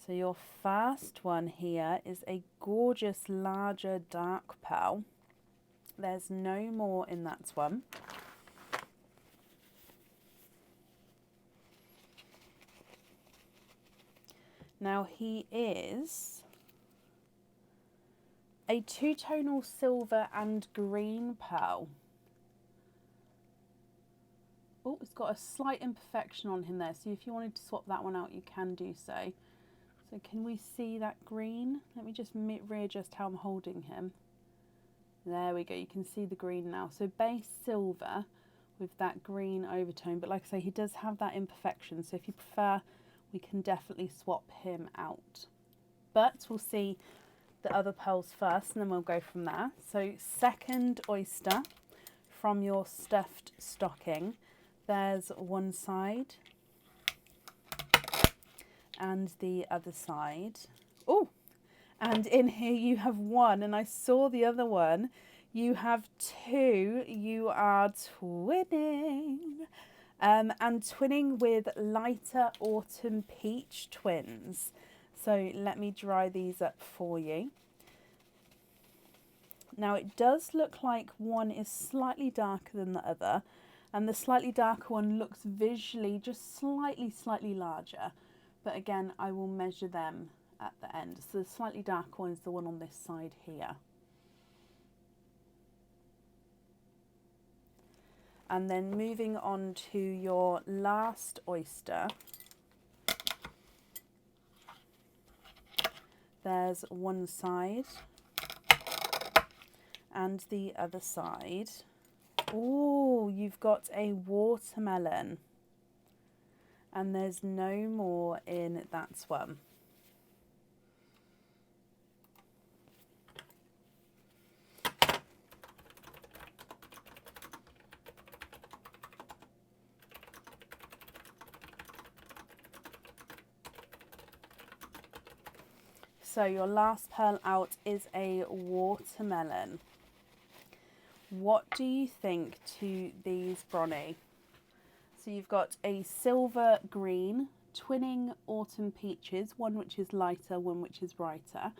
[SPEAKER 1] So your first one here is a gorgeous larger dark pearl. There's no more in that one. Now he is a two-tonal silver and green pearl. Oh, it's got a slight imperfection on him there, so if you wanted to swap that one out, you can do so. So can we see that green? Let me just readjust how I'm holding him. There we go, you can see the green now. So base silver with that green overtone, but like I say, he does have that imperfection, so if you prefer, we can definitely swap him out. But we'll see the other pearls first, and then we'll go from there. So second oyster from your stuffed stocking. There's one side and the other side. Oh, and in here you have one, and I saw the other one. You have 2. You are twinning. And twinning with lighter autumn peach twins. So let me dry these up for you. Now it does look like one is slightly darker than the other, and the slightly darker one looks visually just slightly larger. But again, I will measure them at the end. So the slightly darker one is the one on this side here. And then moving on to your last oyster. There's one side and the other side. Oh, you've got a watermelon. And there's no more in that one. So your last pearl out is a watermelon. What do you think to these, Bronny? So you've got a silver green, twinning autumn peaches, one which is lighter, one which is brighter,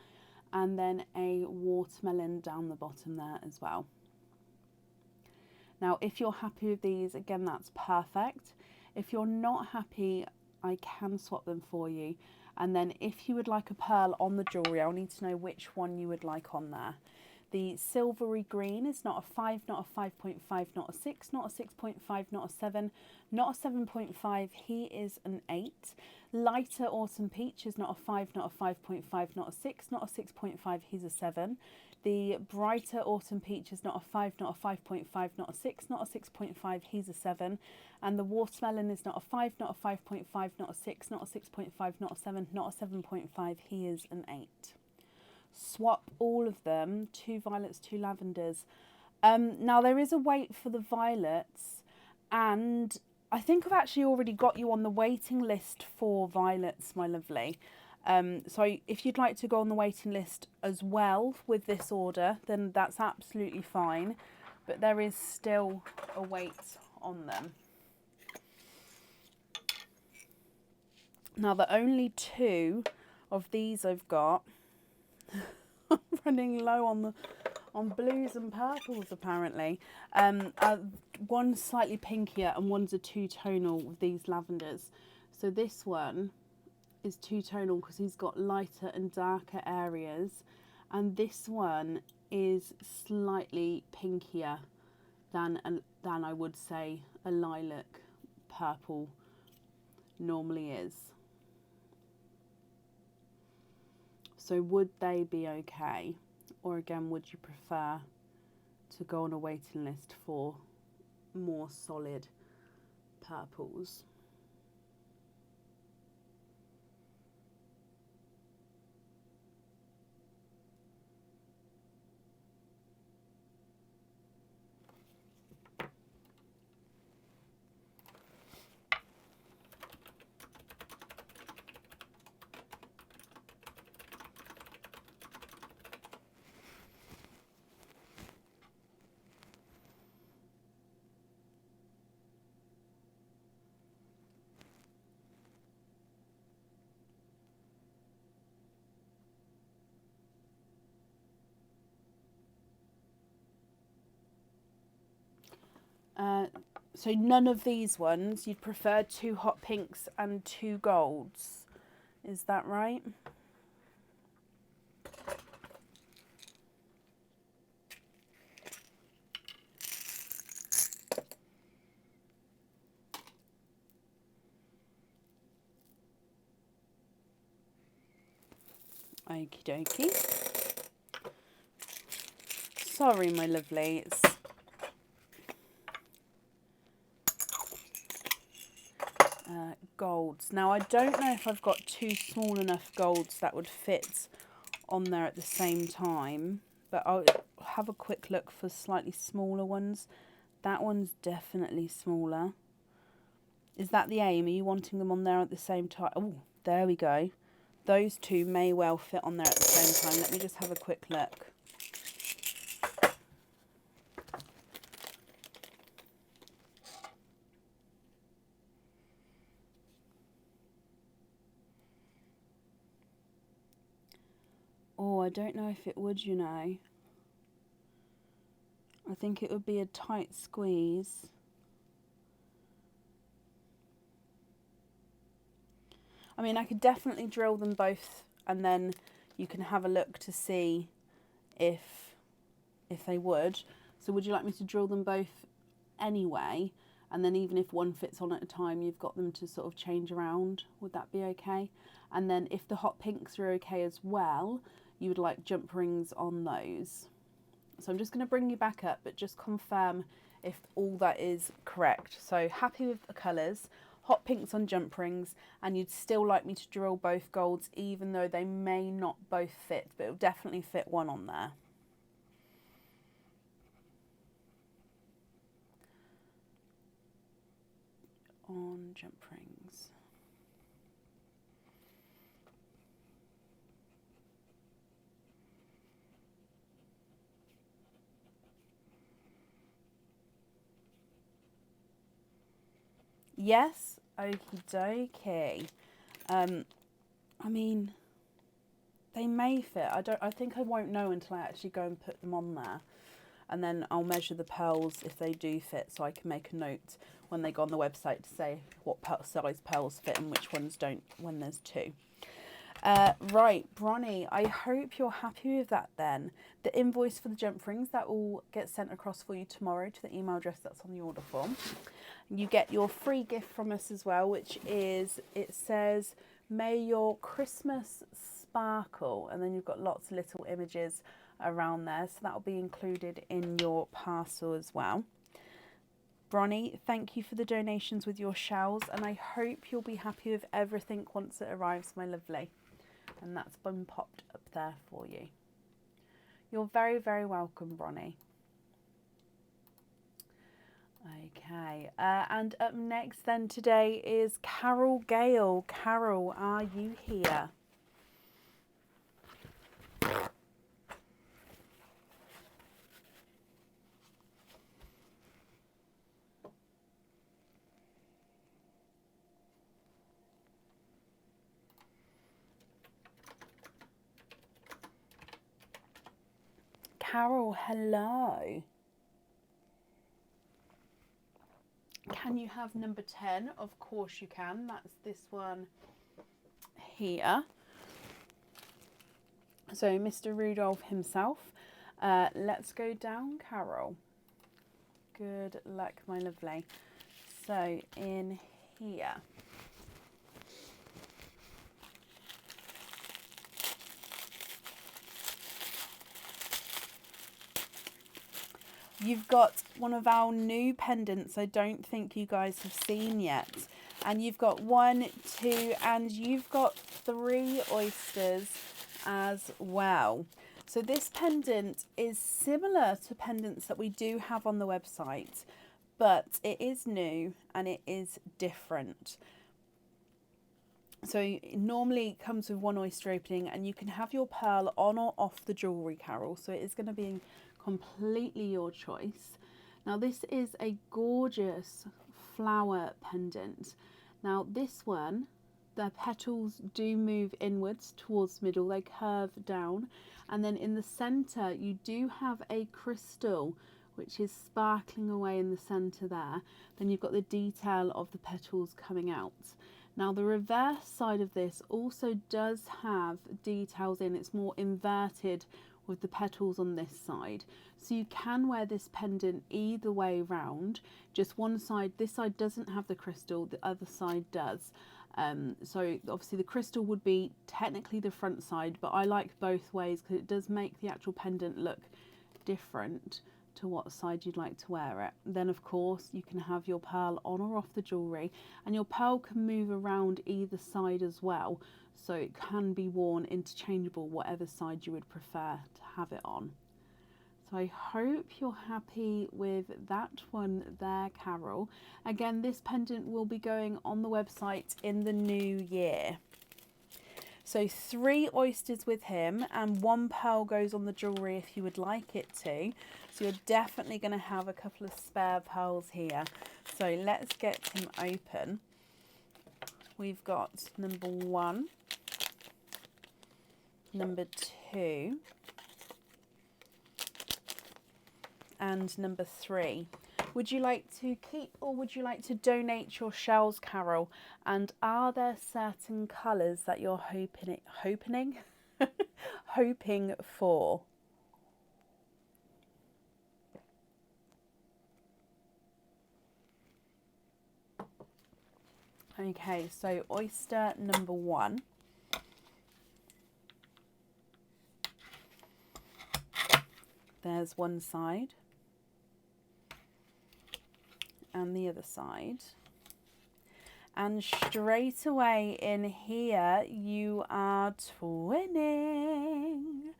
[SPEAKER 1] and then a watermelon down the bottom there as well. Now, if you're happy with these, again, that's perfect. If you're not happy, I can swap them for you. And then if you would like a pearl on the jewellery, I'll need to know which one you would like on there. The silvery green is not a 5, not a 5.5, not a 6, not a 6.5, not a 7, not a 7.5, he is an 8. Lighter autumn peach is not a 5, not a 5.5, not a 6, not a 6.5, he's a 7. The brighter autumn peach is not a 5, not a 5.5, not a 6, not a 6.5, he's a 7. And the watermelon is not a 5, not a 5.5, not a 6, not a 6.5, not a 7, not a 7.5, he is an 8. Swap all of them, 2 violets, 2 lavenders. Now there is a wait for the violets, and I think I've actually already got you on the waiting list for violets, my lovely. So if you'd like to go on the waiting list as well with this order, then that's absolutely fine, but there is still a wait on them. Now the only 2 of these I've got. I'm running low on blues and purples apparently. One's slightly pinkier and one's a two-tonal with these lavenders. So this one is two-tonal because he's got lighter and darker areas, and this one is slightly pinkier than I would say a lilac purple normally is. So would they be okay? Or again, would you prefer to go on a waiting list for more solid purples. So none of these ones, you'd prefer 2 hot pinks and 2 golds. Is that right? Okie dokie. Sorry, my lovely. It's golds. Now, I don't know if I've got 2 small enough golds that would fit on there at the same time, but I'll have a quick look for slightly smaller ones. That one's definitely smaller. Is that the aim? Are you wanting them on there at the same time? Oh, there we go. Those 2 may well fit on there at the same time. Let me just have a quick look. Oh, I don't know if it would, you know. I think it would be a tight squeeze. I mean, I could definitely drill them both and then you can have a look to see if they would. So would you like me to drill them both anyway? And then even if one fits on at a time, you've got them to sort of change around. Would that be okay? And then if the hot pinks are okay as well, you would like jump rings on those. So I'm just going to bring you back up, but just confirm if all that is correct. So happy with the colours, hot pinks on jump rings, and you'd still like me to drill both golds even though they may not both fit, but it'll definitely fit one on there. On jump rings. Yes, okie dokie. I mean, they may fit. I think I won't know until I actually go and put them on there. And then I'll measure the pearls if they do fit, so I can make a note when they go on the website to say what size pearls fit and which ones don't when there's 2. Right, Bronnie, I hope you're happy with that then. The invoice for the jump rings, that will get sent across for you tomorrow to the email address that's on the order form. You get your free gift from us as well, which is, it says, may your Christmas sparkle. And then you've got lots of little images around there. So that will be included in your parcel as well. Bronnie, thank you for the donations with your shells. And I hope you'll be happy with everything once it arrives, my lovely. And that's been popped up there for you. You're very, very welcome, Bronnie. Okay, and up next then today is Carol Gale. Carol, are you here? Carol, hello. Can you have number 10? Of course you can. That's this one here. So Mr. Rudolph himself. Let's go down, Carol. Good luck, my lovely. So in here. You've got one of our new pendants I don't think you guys have seen yet. And you've got 1, 2, and you've got 3 oysters as well. So this pendant is similar to pendants that we do have on the website, but it is new and it is different. So it normally comes with 1 oyster opening, and you can have your pearl on or off the jewellery, Carol. So it is going to be completely your choice. Now this is a gorgeous flower pendant. Now this one, the petals do move inwards towards the middle, they curve down, and then in the centre you do have a crystal which is sparkling away in the centre there. Then you've got the detail of the petals coming out. Now the reverse side of this also does have details in, it's more inverted with the petals on this side. So you can wear this pendant either way round, just one side, this side doesn't have the crystal, the other side does. So obviously the crystal would be technically the front side, but I like both ways because it does make the actual pendant look different to what side you'd like to wear it. Then of course you can have your pearl on or off the jewellery, and your pearl can move around either side as well, so it can be worn interchangeable whatever side you would prefer to have it on. So I hope you're happy with that one there, Carol. Again, this pendant will be going on the website in the new year. So 3 oysters with him, and 1 pearl goes on the jewellery if you would like it to. So you're definitely going to have a couple of spare pearls here. So let's get him open. We've got number 1, number 2, and number 3. Would you like to keep or would you like to donate your shells, Carol? And are there certain colours that you're hoping for? Okay, so oyster number 1. There's one side. And the other side, and straight away in here you are twinning,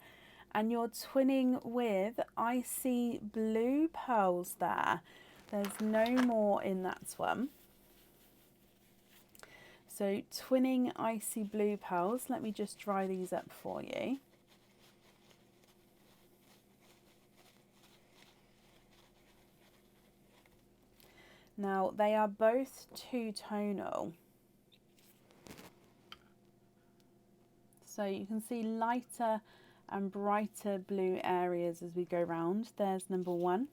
[SPEAKER 1] and you're twinning with icy blue pearls there. There's no more in that one. So twinning icy blue pearls. Let me just dry these up for you. Now they are both two-tonal, so you can see lighter and brighter blue areas as we go round. There's number 1.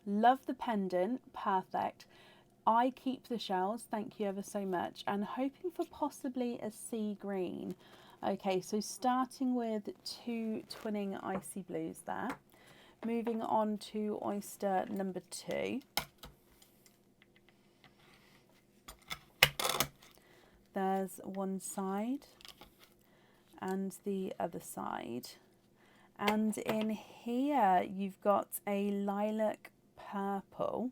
[SPEAKER 1] Love the pendant, perfect. I keep the shells, thank you ever so much, and hoping for possibly a sea green. Okay, so starting with 2 twinning icy blues there. Moving on to oyster number 2. There's one side and the other side. And in here you've got a lilac purple.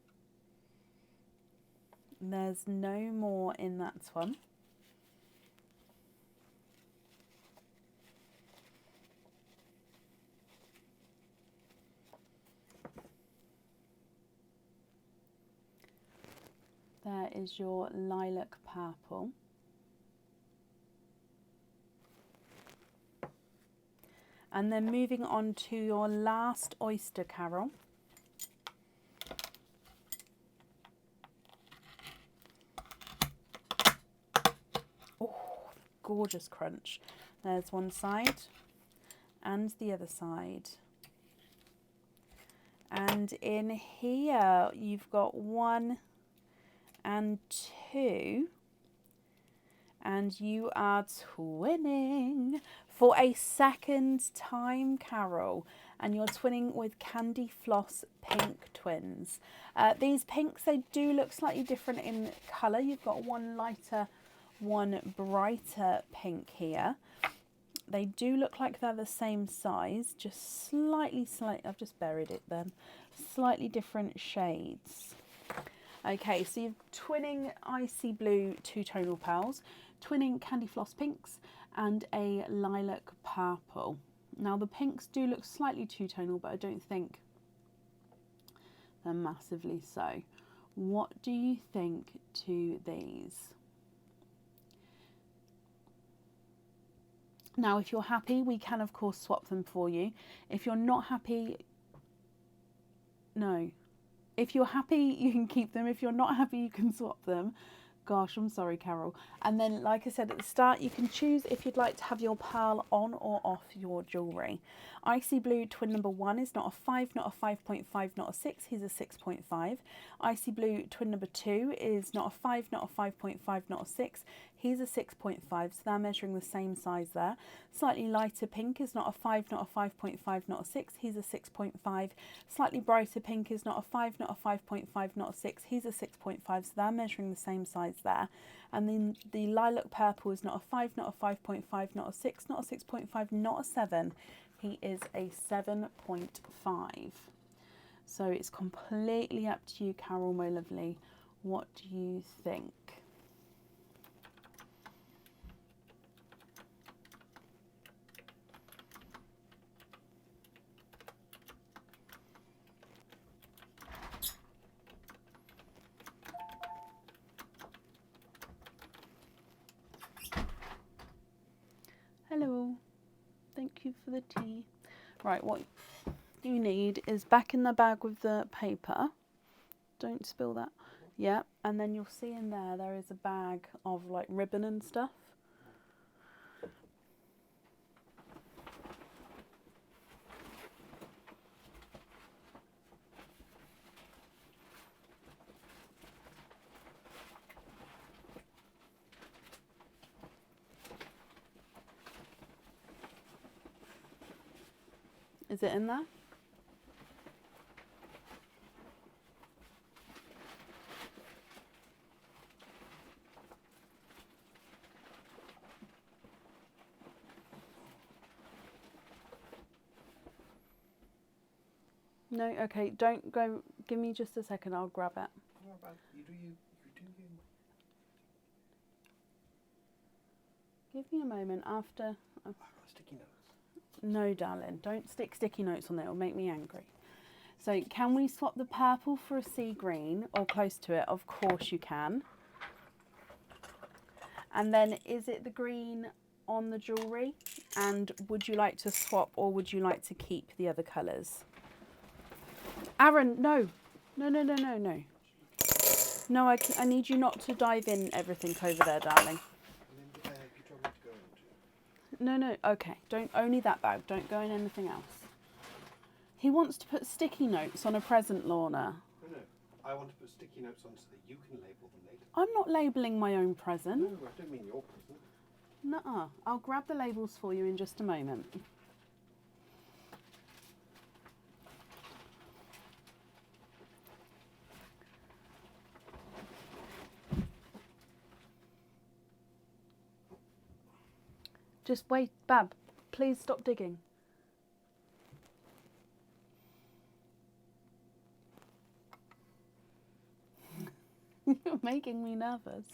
[SPEAKER 1] There's no more in that one. There is your lilac purple. And then moving on to your last oyster, Carol. Oh, gorgeous crunch. There's one side and the other side. And in here you've got 1 and 2, and you are twinning for a second time, Carol, and you're twinning with Candy Floss Pink Twins. These pinks, they do look slightly different in colour. You've got one lighter, one brighter pink here. They do look like they're the same size, just slightly, I've just buried it then, slightly different shades. Okay, so you're twinning icy blue two-tonal pearls, twinning candy floss pinks, and a lilac purple. Now the pinks do look slightly two-tonal, but I don't think they're massively so. What do you think to these? Now, if you're happy, we can of course swap them for you. If you're not happy, no. If you're happy, you can keep them. If you're not happy, you can swap them. Gosh, I'm sorry, Carol. And then, like I said at the start, you can choose if you'd like to have your pearl on or off your jewellery. Icy Blue twin number 1 is not a 5, not a 5.5, not a 6. He's a 6.5. Icy Blue twin number 2 is not a 5, not a 5.5, not a 6. He's a 6.5, so they're measuring the same size there. Slightly lighter pink is not a 5, not a 5.5, not a 6. He's a 6.5. Slightly brighter pink is not a 5, not a 5.5, not a 6. He's a 6.5, so they're measuring the same size there. And then the lilac purple is not a 5, not a 5.5, not a 6, not a 6.5, not a 7. He is a 7.5. So it's completely up to you, Carol, my lovely. What do you think? Hello, thank you for the tea. Right, what you need is back in the bag with the paper. Don't spill that. Yeah, and then you'll see in there is a bag of like ribbon and stuff. Is it in there? No, okay, don't go. Give me just a second, I'll grab it.
[SPEAKER 2] You do you.
[SPEAKER 1] Give me a moment after.
[SPEAKER 2] I've got sticky notes.
[SPEAKER 1] No, darling, don't stick sticky notes on there, it'll make me angry. So, can we swap the purple for a sea green or close to it? Of course you can. And then, is it the green on the jewellery? And would you like to swap or would you like to keep the other colours? Aaron, no. No, no, no, no, no. No, I need you not to dive in everything over there, darling. No, no, okay. Don't, only that bag. Don't go in anything else. He wants to put sticky notes on a present, Lorna.
[SPEAKER 2] No, I want to put sticky notes on so that you can label them later.
[SPEAKER 1] I'm not labelling my own present.
[SPEAKER 2] No, I don't mean your present.
[SPEAKER 1] Nuh-uh. I'll grab the labels for you in just a moment. Just wait, Bab, please stop digging. You're making me nervous.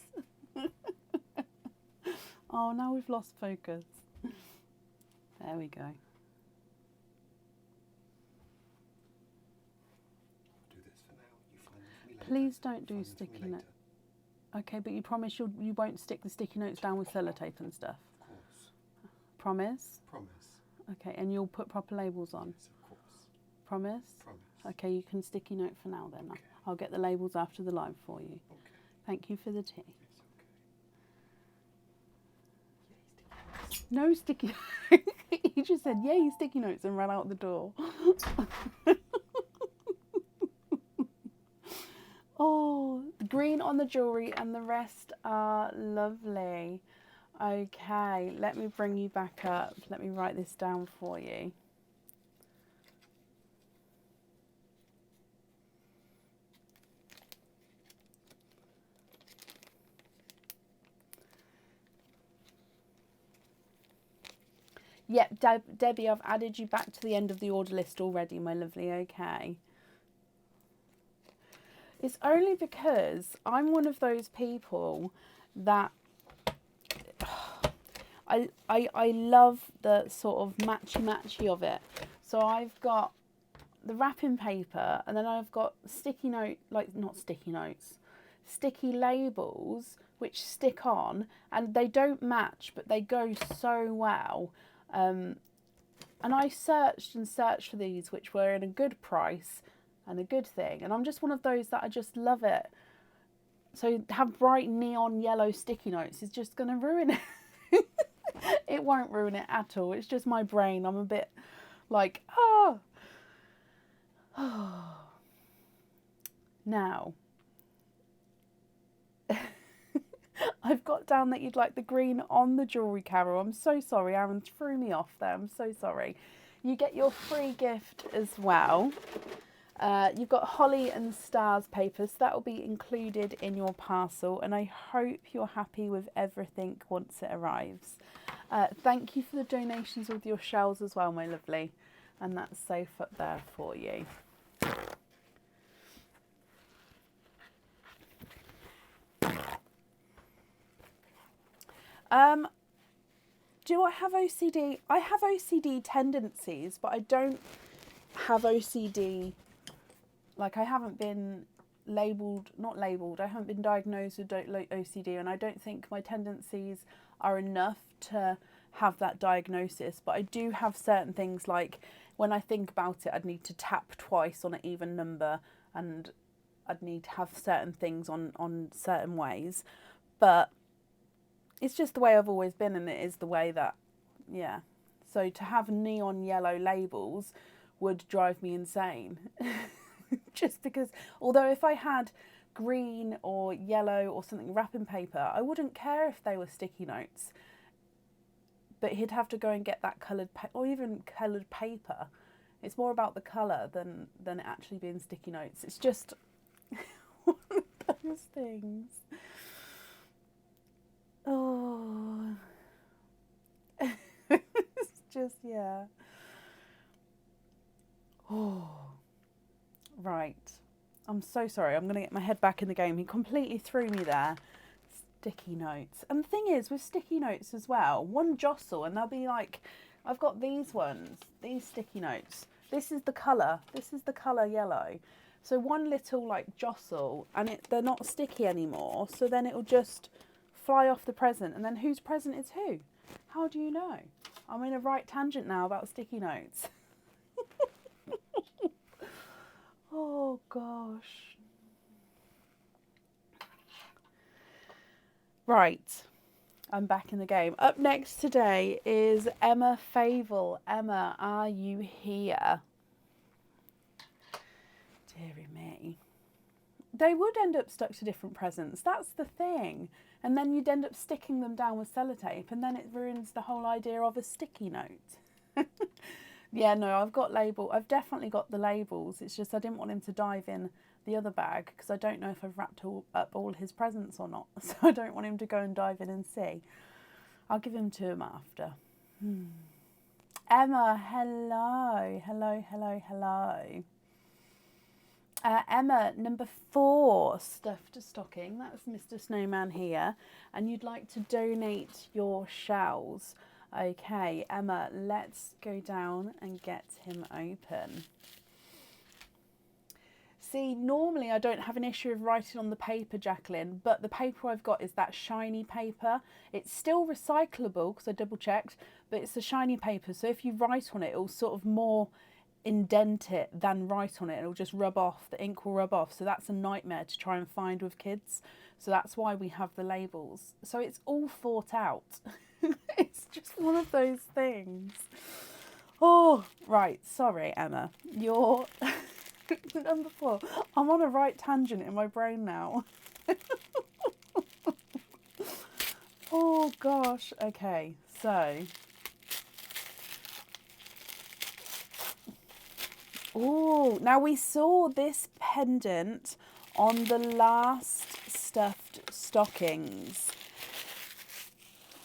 [SPEAKER 1] Oh, now we've lost focus. There we go.
[SPEAKER 2] I'll do this for now. You find them for me later.
[SPEAKER 1] Please don't do sticky notes. Okay, but you promise you won't stick the sticky notes down with sellotape and stuff?
[SPEAKER 2] Of course.
[SPEAKER 1] Promise?
[SPEAKER 2] Promise.
[SPEAKER 1] Okay, and you'll put proper labels on?
[SPEAKER 2] Yes, of course.
[SPEAKER 1] Promise?
[SPEAKER 2] Promise.
[SPEAKER 1] Okay, you can sticky note for now then.
[SPEAKER 2] Okay.
[SPEAKER 1] I'll get the labels after the live for you.
[SPEAKER 2] Okay.
[SPEAKER 1] Thank you for the tea.
[SPEAKER 2] Yes, okay.
[SPEAKER 1] No sticky He just said, yay, sticky notes and ran out the door. Oh, green on the jewellery and the rest are lovely. Okay, let me bring you back up. Let me write this down for you. Yep, Debbie, I've added you back to the end of the order list already, my lovely, okay. It's only because I'm one of those people that I love the sort of matchy of it. So I've got the wrapping paper, and then I've got sticky labels which stick on, and they don't match, but they go so well. And I searched for these which were in a good price and a good thing, and I'm just one of those that I just love it. So to have bright neon yellow sticky notes is just going to ruin it. It won't ruin it at all. It's just my brain. I'm a bit like, oh. Now, I've got down that you'd like the green on the jewellery, Carol. I'm so sorry. Aaron threw me off there. I'm so sorry. You get your free gift as well. You've got holly and stars paper, so that will be included in your parcel, and I hope you're happy with everything once it arrives. Thank you for the donations with your shells as well, my lovely, and that's safe up there for you. Do I have OCD? I have OCD tendencies, but I don't have OCD. Like, I haven't been I haven't been diagnosed with OCD, and I don't think my tendencies are enough to have that diagnosis. But I do have certain things, like when I think about it, I'd need to tap twice on an even number, and I'd need to have certain things on certain ways. But it's just the way I've always been, and it is the way that, yeah. So to have neon yellow labels would drive me insane. Just because, although if I had green or yellow or something wrapping paper, I wouldn't care if they were sticky notes. But he'd have to go and get that coloured, or even coloured paper. It's more about the colour than it actually being sticky notes. It's just one of those things. Oh, it's just, yeah. Oh, right. I'm so sorry. I'm going to get my head back in the game. He completely threw me there. Sticky notes. And the thing is, with sticky notes as well, one jostle and they'll be like, I've got these ones, these sticky notes. This is the colour. This is the colour yellow. So one little like jostle and they're not sticky anymore. So then it'll just fly off the present, and then whose present is who? How do you know? I'm in a right tangent now about sticky notes. Oh gosh. Right, I'm back in the game. Up next today is Emma Favel. Emma, are you here? Dearie me. They would end up stuck to different presents. That's the thing. And then you'd end up sticking them down with sellotape, and then it ruins the whole idea of a sticky note. Yeah, no, I've definitely got the labels. It's just I didn't want him to dive in the other bag because I don't know if I've wrapped up all his presents or not. So I don't want him to go and dive in and see. I'll give him to him after. Emma, hello. Hello. Emma, number 4, stuffed stocking. That's Mr. Snowman here. And you'd like to donate your shells. Okay, Emma, let's go down and get him open. See, normally I don't have an issue of writing on the paper, Jacqueline, but the paper I've got is that shiny paper. It's still recyclable because I double checked, but it's a shiny paper. So if you write on it, it'll sort of more indent it than write on it. It'll just rub off, the ink will rub off. So that's a nightmare to try and find with kids. So that's why we have the labels. So it's all thought out. It's just one of those things. Oh, right. Sorry, Emma. You're number 4. I'm on a right tangent in my brain now. Oh, gosh. Okay, so. Oh, now we saw this pendant on the last stuffed stockings.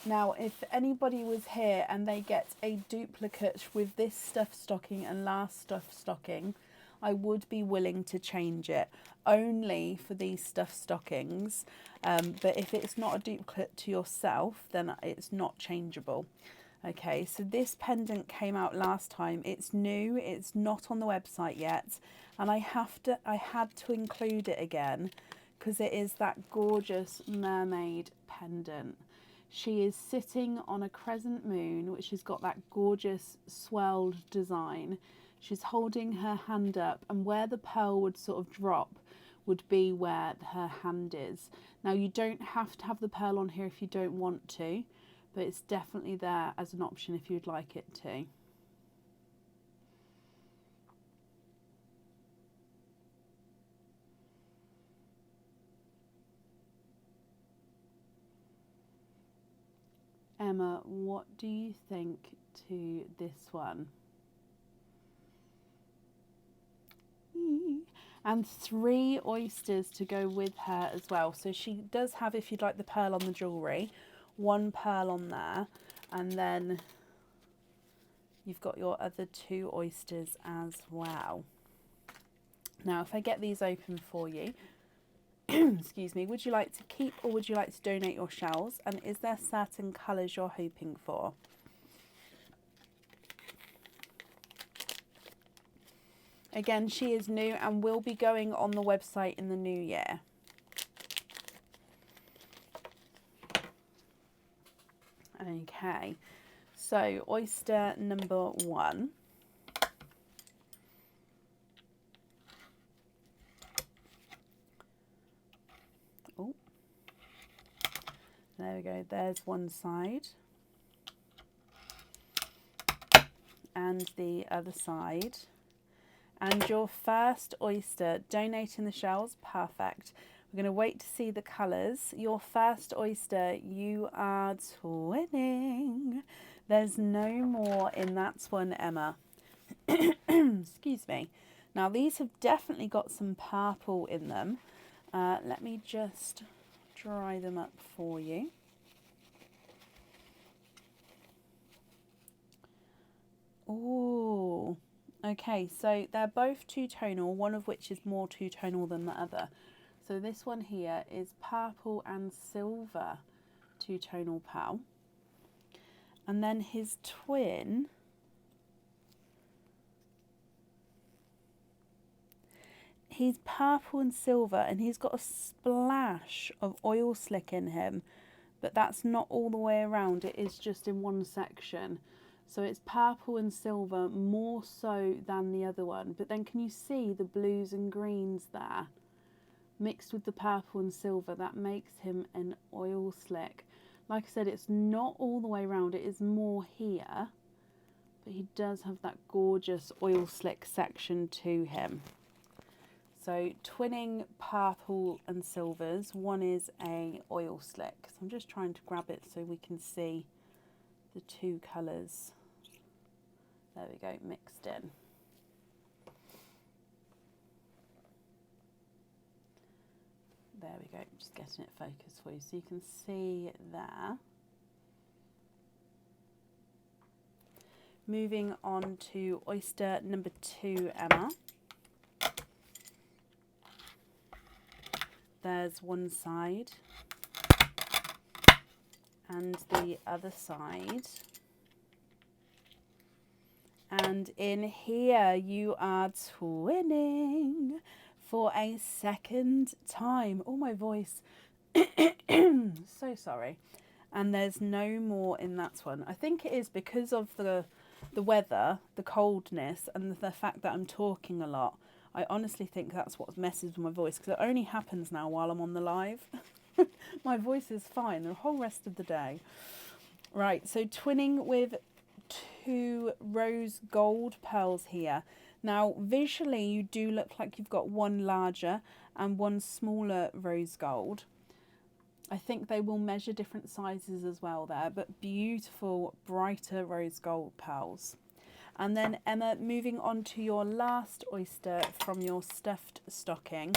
[SPEAKER 1] Now, if anybody was here and they get a duplicate with this stuffed stocking and last stuffed stocking, I would be willing to change it only for these stuffed stockings. But if it's not a duplicate to yourself, then it's not changeable. Okay, so this pendant came out last time. It's new, it's not on the website yet, and I had to include it again because it is that gorgeous mermaid pendant. She is sitting on a crescent moon, which has got that gorgeous swirled design. She's holding her hand up, and where the pearl would sort of drop would be where her hand is. Now, you don't have to have the pearl on here if you don't want to, but it's definitely there as an option if you'd like it to. Emma, what do you think to this one? And 3 oysters to go with her as well. So she does have, if you'd like the pearl on the jewellery, 1 pearl on there, and then you've got your other 2 oysters as well. Now, if I get these open for you, excuse me, would you like to keep or would you like to donate your shells? And is there certain colours you're hoping for? Again, she is new and will be going on the website in the new year. Okay, so oyster number 1. Oh, there we go, there's one side. And the other side. And your first oyster, donating the shells, perfect. We're going to wait to see the colours. Your first oyster, you are twinning. There's no more in that one, Emma. Excuse me. Now, these have definitely got some purple in them. Let me just dry them up for you. Oh, okay, so they're both two-tonal, one of which is more two-tonal than the other. So this one here is purple and silver two-tonal pearl. And then his twin, he's purple and silver, and he's got a splash of oil slick in him, but that's not all the way around, it is just in one section. So it's purple and silver more so than the other one. But then can you see the blues and greens there? Mixed with the purple and silver, that makes him an oil slick. Like I said, it's not all the way around, it is more here. But he does have that gorgeous oil slick section to him. So twinning purple and silvers, one is a oil slick. So I'm just trying to grab it so we can see the 2 colours. There we go, mixed in. There we go, just getting it focused for you so you can see there. Moving on to oyster number 2, Emma. There's one side and the other side. And in here you are twinning for a second time. Oh, my voice. So sorry. And there's no more in that one. I think it is because of the weather, the coldness, and the fact that I'm talking a lot. I honestly think that's what messes with my voice, because it only happens now while I'm on the live. My voice is fine the whole rest of the day. Right, so twinning with 2 rose gold pearls here. Now, visually, you do look like you've got one larger and one smaller rose gold. I think they will measure different sizes as well there, but beautiful, brighter rose gold pearls. And then, Emma, moving on to your last oyster from your stuffed stocking.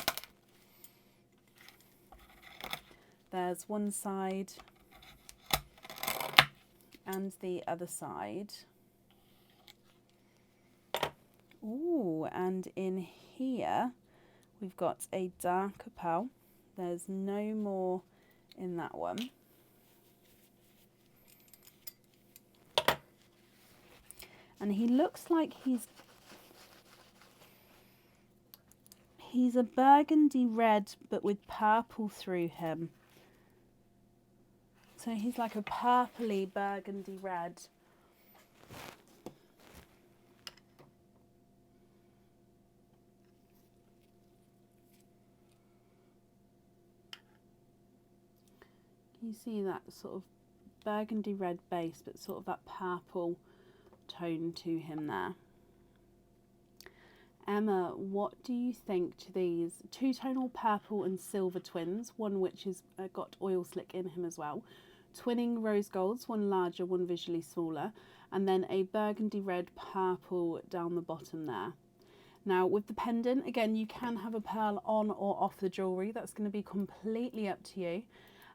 [SPEAKER 1] There's one side and the other side. Ooh, and in here we've got a darker pearl. There's no more in that one. And he looks like he's a burgundy red but with purple through him. So he's like a purpley burgundy red. You see that sort of burgundy red base, but sort of that purple tone to him there. Emma, what do you think to these two-tonal purple and silver twins, one which has got oil slick in him as well, twinning rose golds, one larger, one visually smaller, and then a burgundy red purple down the bottom there. Now with the pendant, again, you can have a pearl on or off the jewellery. That's going to be completely up to you.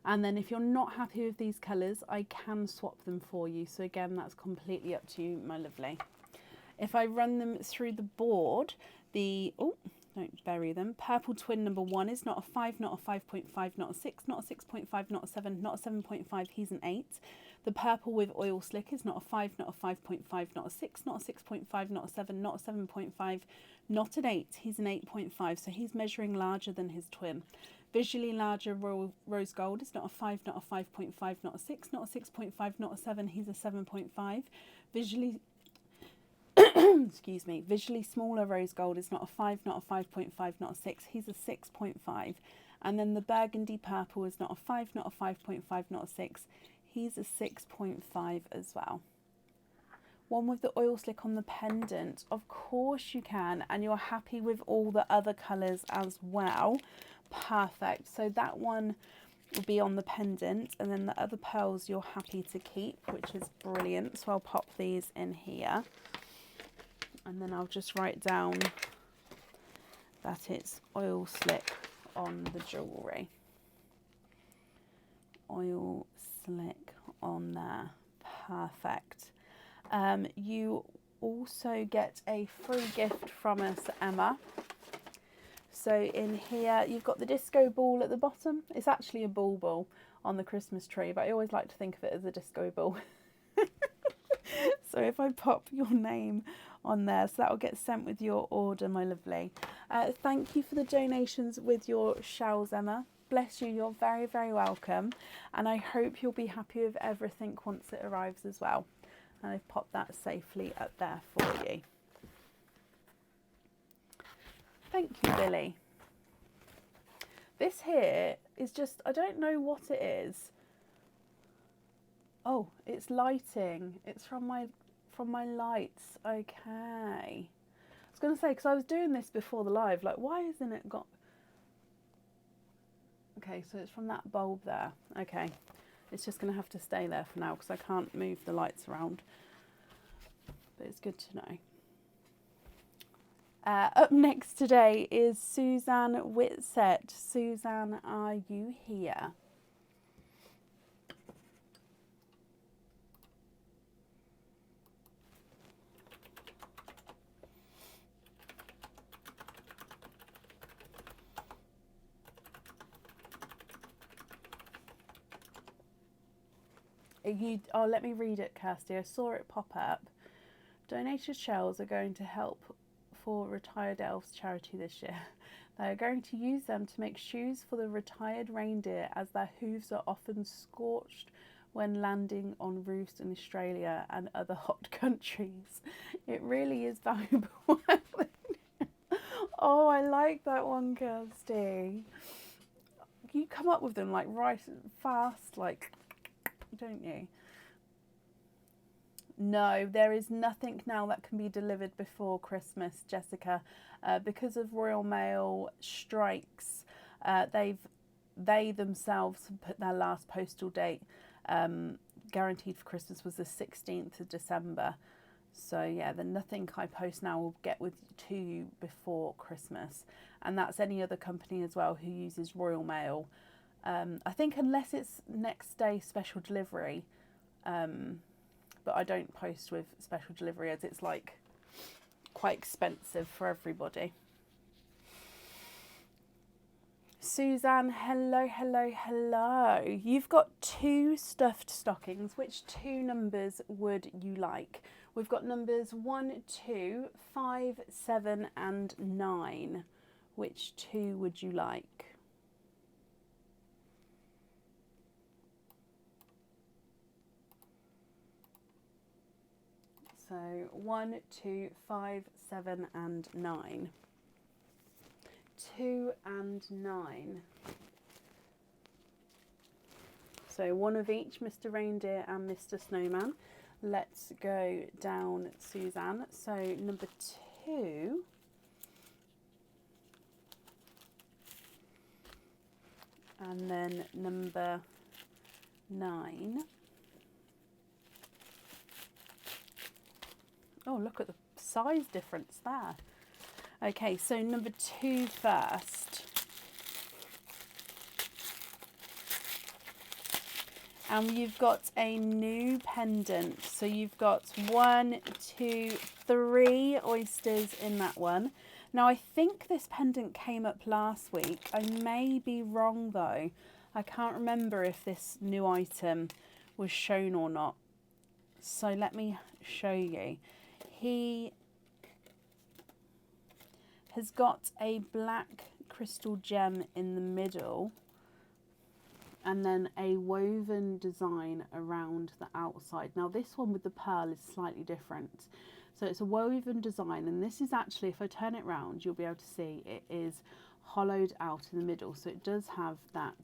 [SPEAKER 1] And then if you're not happy with these colours, I can swap them for you. So again, that's completely up to you, my lovely. If I run them through the board, oh, don't bury them. Purple twin number 1 is not a 5, not a 5.5, not a 6, not a 6.5, not a 7, not a 7.5, he's an 8. The purple with oil slick is not a 5, not a 5.5, not a 6, not a 6.5, not a 7, not a 7.5, not an 8, he's an 8.5, so he's measuring larger than his twin. Visually larger rose gold is not a 5, not a 5.5, not a 6, not a 6.5, not a 7, he's a 7.5. Visually excuse me, visually smaller rose gold is not a 5, not a 5.5, not a 6, he's a 6.5. And then the burgundy purple is not a 5, not a 5.5, not a 6, he's a 6.5 as well. One with the oil slick on the pendant, of course you can, and you're happy with all the other colours as well. Perfect. So that one will be on the pendant, and then the other pearls you're happy to keep, which is brilliant. So I'll pop these in here. And then I'll just write down that it's oil slick on the jewellery. Oil slick on there. Perfect. You also get a free gift from us, Emma. So in here you've got the disco ball at the bottom. It's actually a ball on the Christmas tree, but I always like to think of it as a disco ball. So if I pop your name on there, so that will get sent with your order, my lovely. Thank you for the donations with your shells, Emma. Bless you, you're very, very welcome. And I hope you'll be happy with everything once it arrives as well. And I've popped that safely up there for you. Thank you, Billy. This here is just, I don't know what it is. Oh, it's lighting. It's from my lights. Okay. I was going to say, because I was doing this before the live, like, why isn't it got... Okay, so it's from that bulb there. Okay. It's just going to have to stay there for now because I can't move the lights around. But it's good to know. Up next today is Suzanne Whitsett. Suzanne, are you here? Oh, let me read it, Kirsty. I saw it pop up. Donated shells are going to help for Retired Elves charity this year. They are going to use them to make shoes for the retired reindeer, as their hooves are often scorched when landing on roofs in Australia and other hot countries. It really is valuable. Oh, I like that one, Kirsty. You come up with them like right fast, like, don't you? No, there is nothing now that can be delivered before Christmas, Jessica, because of Royal Mail strikes. They themselves put their last postal date guaranteed for Christmas was the 16th of December. So yeah, then nothing I post now will get to you before Christmas, and that's any other company as well who uses Royal Mail. I think unless it's next day special delivery, but I don't post with special delivery as it's like quite expensive for everybody. Suzanne, hello, hello, hello. You've got 2 stuffed stockings. Which 2 numbers would you like? We've got numbers 1, 2, 5, 7 and 9. Which 2 would you like? So 1, 2, 5, 7 and 9. 2 and 9. So one of each, Mr. Reindeer and Mr. Snowman. Let's go down, Suzanne. So number 2. And then number 9. Oh, look at the size difference there. Okay, so number 2 first. And you've got a new pendant. So you've got 1, 2, 3 oysters in that one. Now I think this pendant came up last week. I may be wrong though. I can't remember if this new item was shown or not. So let me show you. He has got a black crystal gem in the middle and then a woven design around the outside. Now this one with the pearl is slightly different. So it's a woven design, and this is actually, if I turn it round, you'll be able to see it is hollowed out in the middle. So it does have that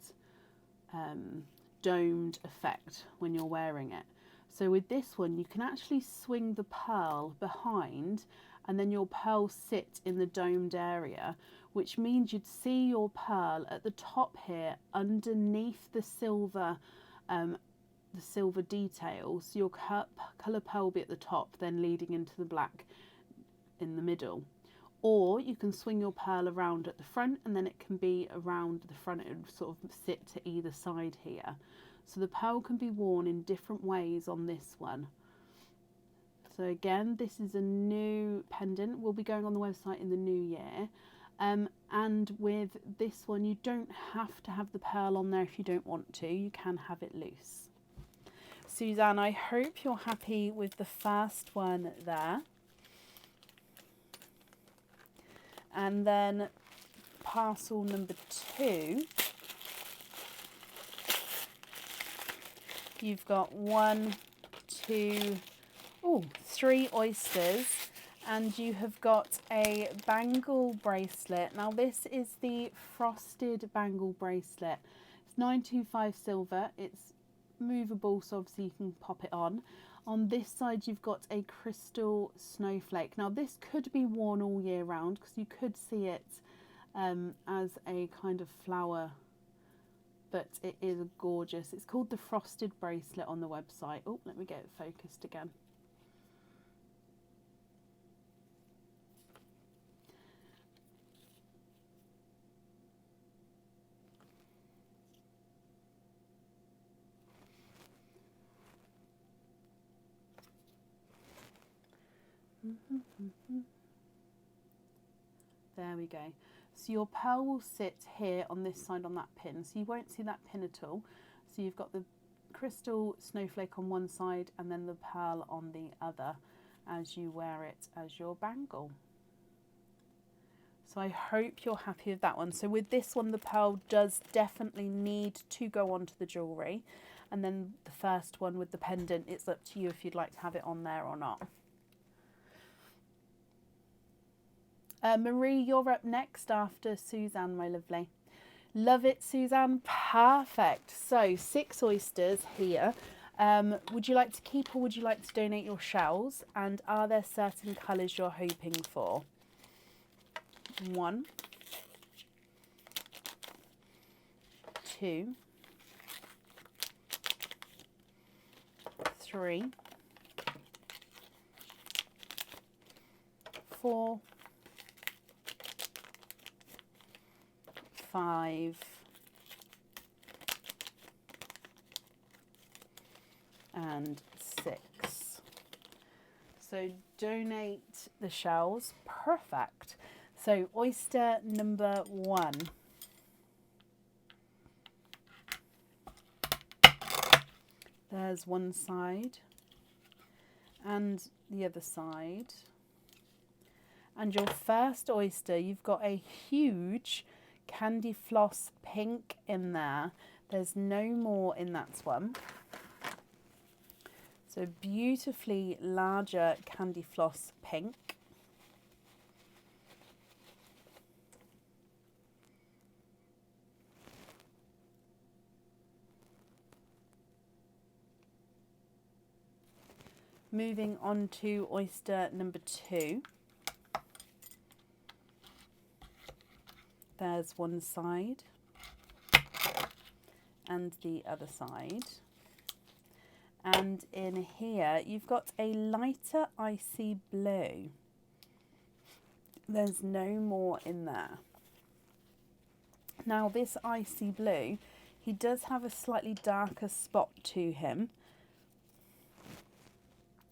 [SPEAKER 1] domed effect when you're wearing it. So with this one, you can actually swing the pearl behind, and then your pearls sit in the domed area, which means you'd see your pearl at the top here underneath the silver details. So your colour pearl will be at the top, then leading into the black in the middle. Or you can swing your pearl around at the front, and then it can be around the front and sort of sit to either side here. So the pearl can be worn in different ways on this one. So again, this is a new pendant. We'll be going on the website in the new year. And with this one, you don't have to have the pearl on there if you don't want to. You can have it loose. Suzanne, I hope you're happy with the first one there. And then parcel number 2. You've got 1, 2, 3 oysters, and you have got a bangle bracelet. Now this is the frosted bangle bracelet. It's 925 silver. It's movable, so obviously you can pop it on. On this side you've got a crystal snowflake. Now this could be worn all year round because you could see it as a kind of flower, but it is gorgeous. It's called the frosted bracelet on the website. Oh, let me get it focused again. There we go. So your pearl will sit here on this side on that pin, so you won't see that pin at all. So you've got the crystal snowflake on one side and then the pearl on the other as you wear it as your bangle. So I hope you're happy with that one. So with this one, the pearl does definitely need to go onto the jewellery, and then the first one with the pendant, it's up to you if you'd like to have it on there or not. Marie, you're up next after Suzanne, my lovely. Love it, Suzanne. Perfect. So 6 oysters here. Would you like to keep or would you like to donate your shells? And are there certain colours you're hoping for? 1, 2, 3, 4, 5, and 6. So donate the shells. Perfect. So oyster number 1. There's one side and the other side. And your first oyster, you've got a huge candy floss pink in there. There's no more in that one. So beautifully larger candy floss pink. Moving on to oyster number 2. There's one side and the other side. And in here, you've got a lighter icy blue. There's no more in there. Now this icy blue, he does have a slightly darker spot to him.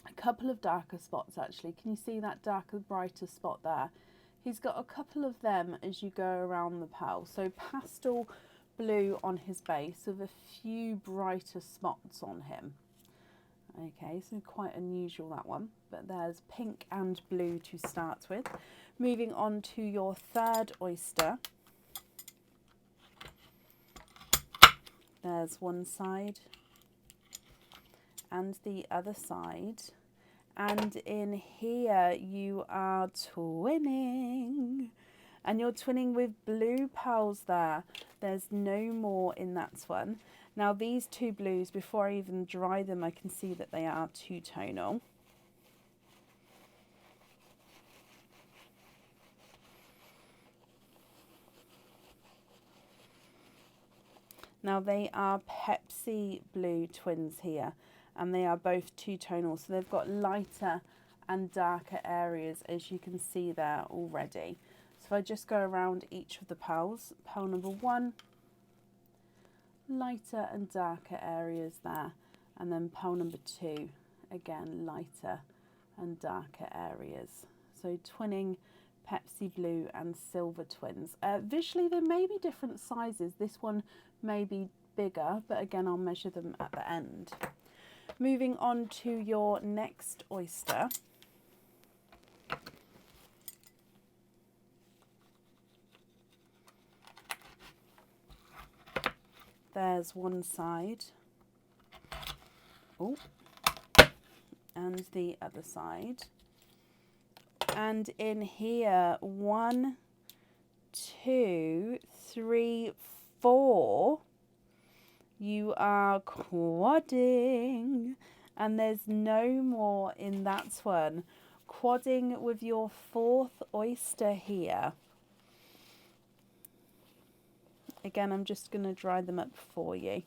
[SPEAKER 1] A couple of darker spots actually. Can you see that darker, brighter spot there? He's got a couple of them as you go around the pearl. So pastel blue on his base with a few brighter spots on him. Okay, so quite unusual that one. But there's pink and blue to start with. Moving on to your third oyster. There's one side and the other side. And in here you are twinning. And you're twinning with blue pearls there. There's no more in that one. Now these two blues, before I even dry them, I can see that they are two-tonal. Now they are Pepsi blue twins here. And they are both two-tonal, so they've got lighter and darker areas, as you can see there already. So if I just go around each of the pearls, pearl number 1, lighter and darker areas there, and then pearl number 2, again lighter and darker areas. So twinning Pepsi blue and silver twins. Visually there may be different sizes. This one may be bigger, but again I'll measure them at the end. Moving on to your next oyster. There's one side. Oh, and the other side. And in here, 1, 2, 3, 4. You are quadding, and there's no more in that one. Quadding with your 4th oyster here. Again, I'm just going to dry them up for you.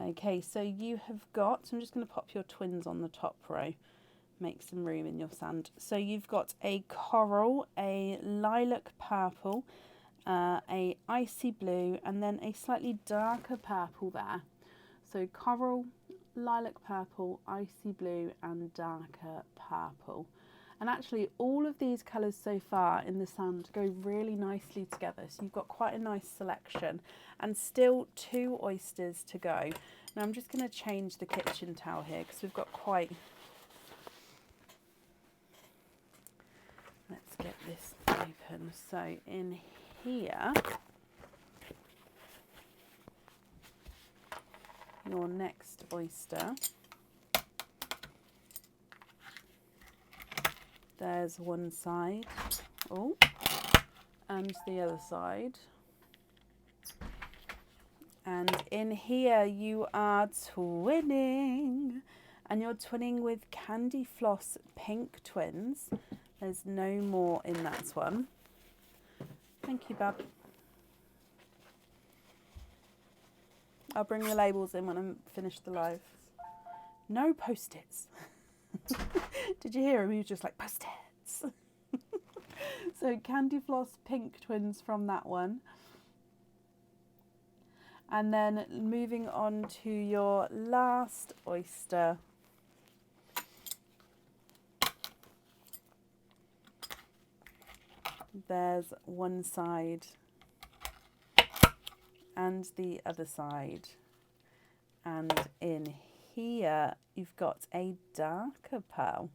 [SPEAKER 1] Okay, so you have got, so I'm just going to pop your twins on the top row. Make some room in your sand. So you've got a coral, a lilac purple, a icy blue, and then a slightly darker purple there. So coral, lilac purple, icy blue, and darker purple. And actually all of these colours so far in the sand go really nicely together. So you've got quite a nice selection, and still 2 oysters to go. Now I'm just going to change the kitchen towel here because we've got quite... Let's get this open. So in here, your next oyster, there's one side, oh, and the other side. And in here you are twinning, and you're twinning with Candy Floss Pink Twins. There's no more in that one. Thank you, Bab. I'll bring the labels in when I'm finished the live. No post-its. Did you hear him? He was just like, post-its. So Candy Floss Pink Twins from that one. And then moving on to your last oyster. There's one side and the other side. And in here, you've got a darker pearl.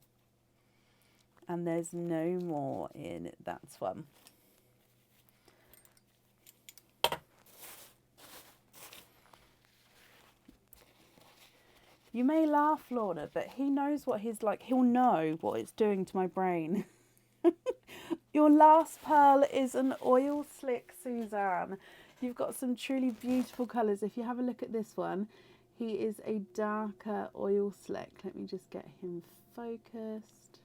[SPEAKER 1] And there's no more in that one. You may laugh, Lorna, but he knows what he's like. He'll know what it's doing to my brain. Your last pearl is an oil slick, Suzanne. You've got some truly beautiful colours. If you have a look at this one, he is a darker oil slick. Let me just get him focused.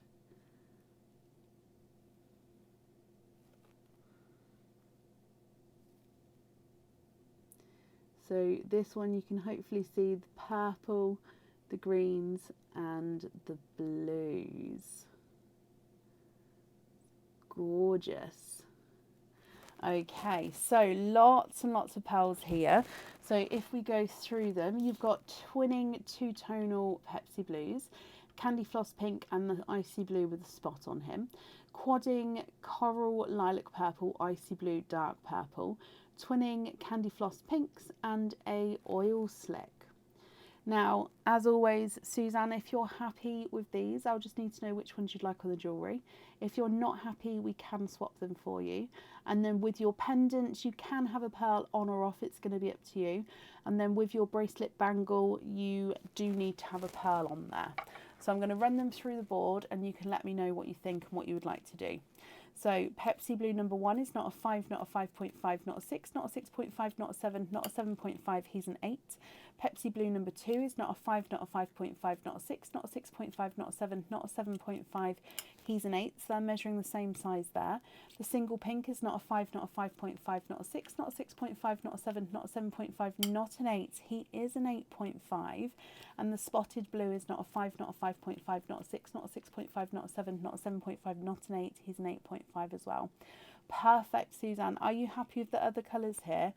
[SPEAKER 1] So this one you can hopefully see the purple, the greens and the blues. Gorgeous. Okay, so lots and lots of pearls here. So if we go through them, you've got twinning two-tonal Pepsi blues, candy floss pink and the icy blue with a spot on him, quadding coral lilac purple, icy blue, dark purple, twinning candy floss pinks and a oil slick. Now, as always, Suzanne, if you're happy with these, I'll just need to know which ones you'd like on the jewellery. If you're not happy, we can swap them for you. And then with your pendants, you can have a pearl on or off. It's going to be up to you. And then with your bracelet bangle, you do need to have a pearl on there. So I'm going to run them through the board and you can let me know what you think and what you would like to do. So Pepsi Blue number 1 is not a 5, not a 5.5, not a 6, not a 6.5, not a 7, not a 7.5, he's an 8. Pepsi Blue number 2 is not a 5, not a 5.5, not a 6, not a 6.5, not a 7, not a 7.5, he's an 8. So they're measuring the same size there. The single pink is not a 5, not a 5.5, not a 6, not a 6.5, not a 7, not a 7.5, not an 8, he is an 8.5. And the spotted blue is not a 5, not a 5.5, not a 6, not a 6.5, not a 7, not a 7.5, not an 8, he's an 8.5 as well. Perfect, Suzanne. Are you happy with the other colours here?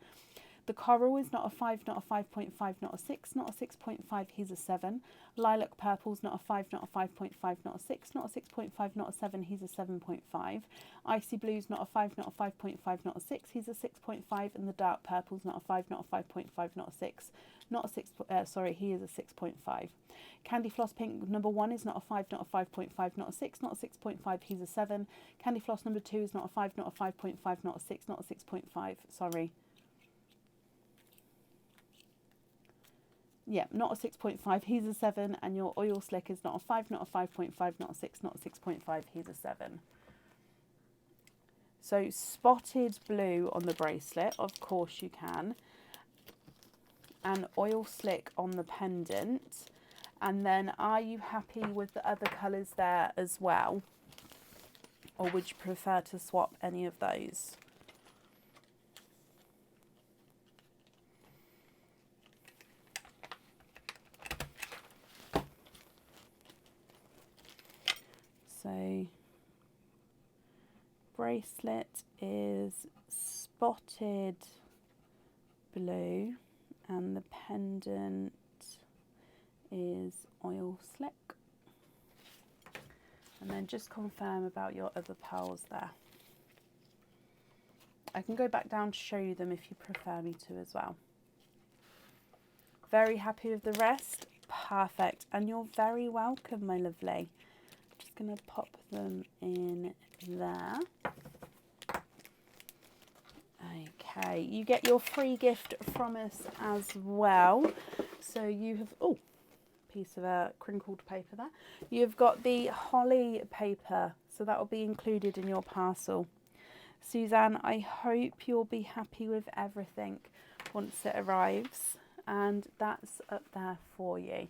[SPEAKER 1] The coral is not a 5, not a 5.5, not a 6, not a 6.5, he's a 7. Lilac purple's not a 5, not a 5.5, not a 6, not a 6.5, not a 7, he's a 7.5. Icy blue's not a 5, not a 5.5, not a 6, he's a 6.5. And the dark purple's not a 5, not a 5.5, not a 6, not a 6, he is a 6.5. Candy floss pink number 1 is not a 5, not a 5.5, not a 6, not a 6.5, he's a 7. Candy floss number 2 is not a 5, not a 5.5, not a 6, not a 6.5, sorry. Yeah, not a 6.5, he's a 7, and your oil slick is not a 5, not a 5.5, not a 6, not a 6.5, he's a 7. So spotted blue on the bracelet, of course you can, and oil slick on the pendant. And then are you happy with the other colours there as well? Or would you prefer to swap any of those? So bracelet is spotted blue and the pendant is oil slick. And then just confirm about your other pearls there. I can go back down to show you them if you prefer me to as well. Very happy with the rest? Perfect. And you're very welcome, my lovely. Just going to pop them in there. Okay, you get your free gift from us as well. So you have, oh, piece of crinkled paper there. You've got the holly paper, so that will be included in your parcel. Suzanne, I hope you'll be happy with everything once it arrives, and that's up there for you.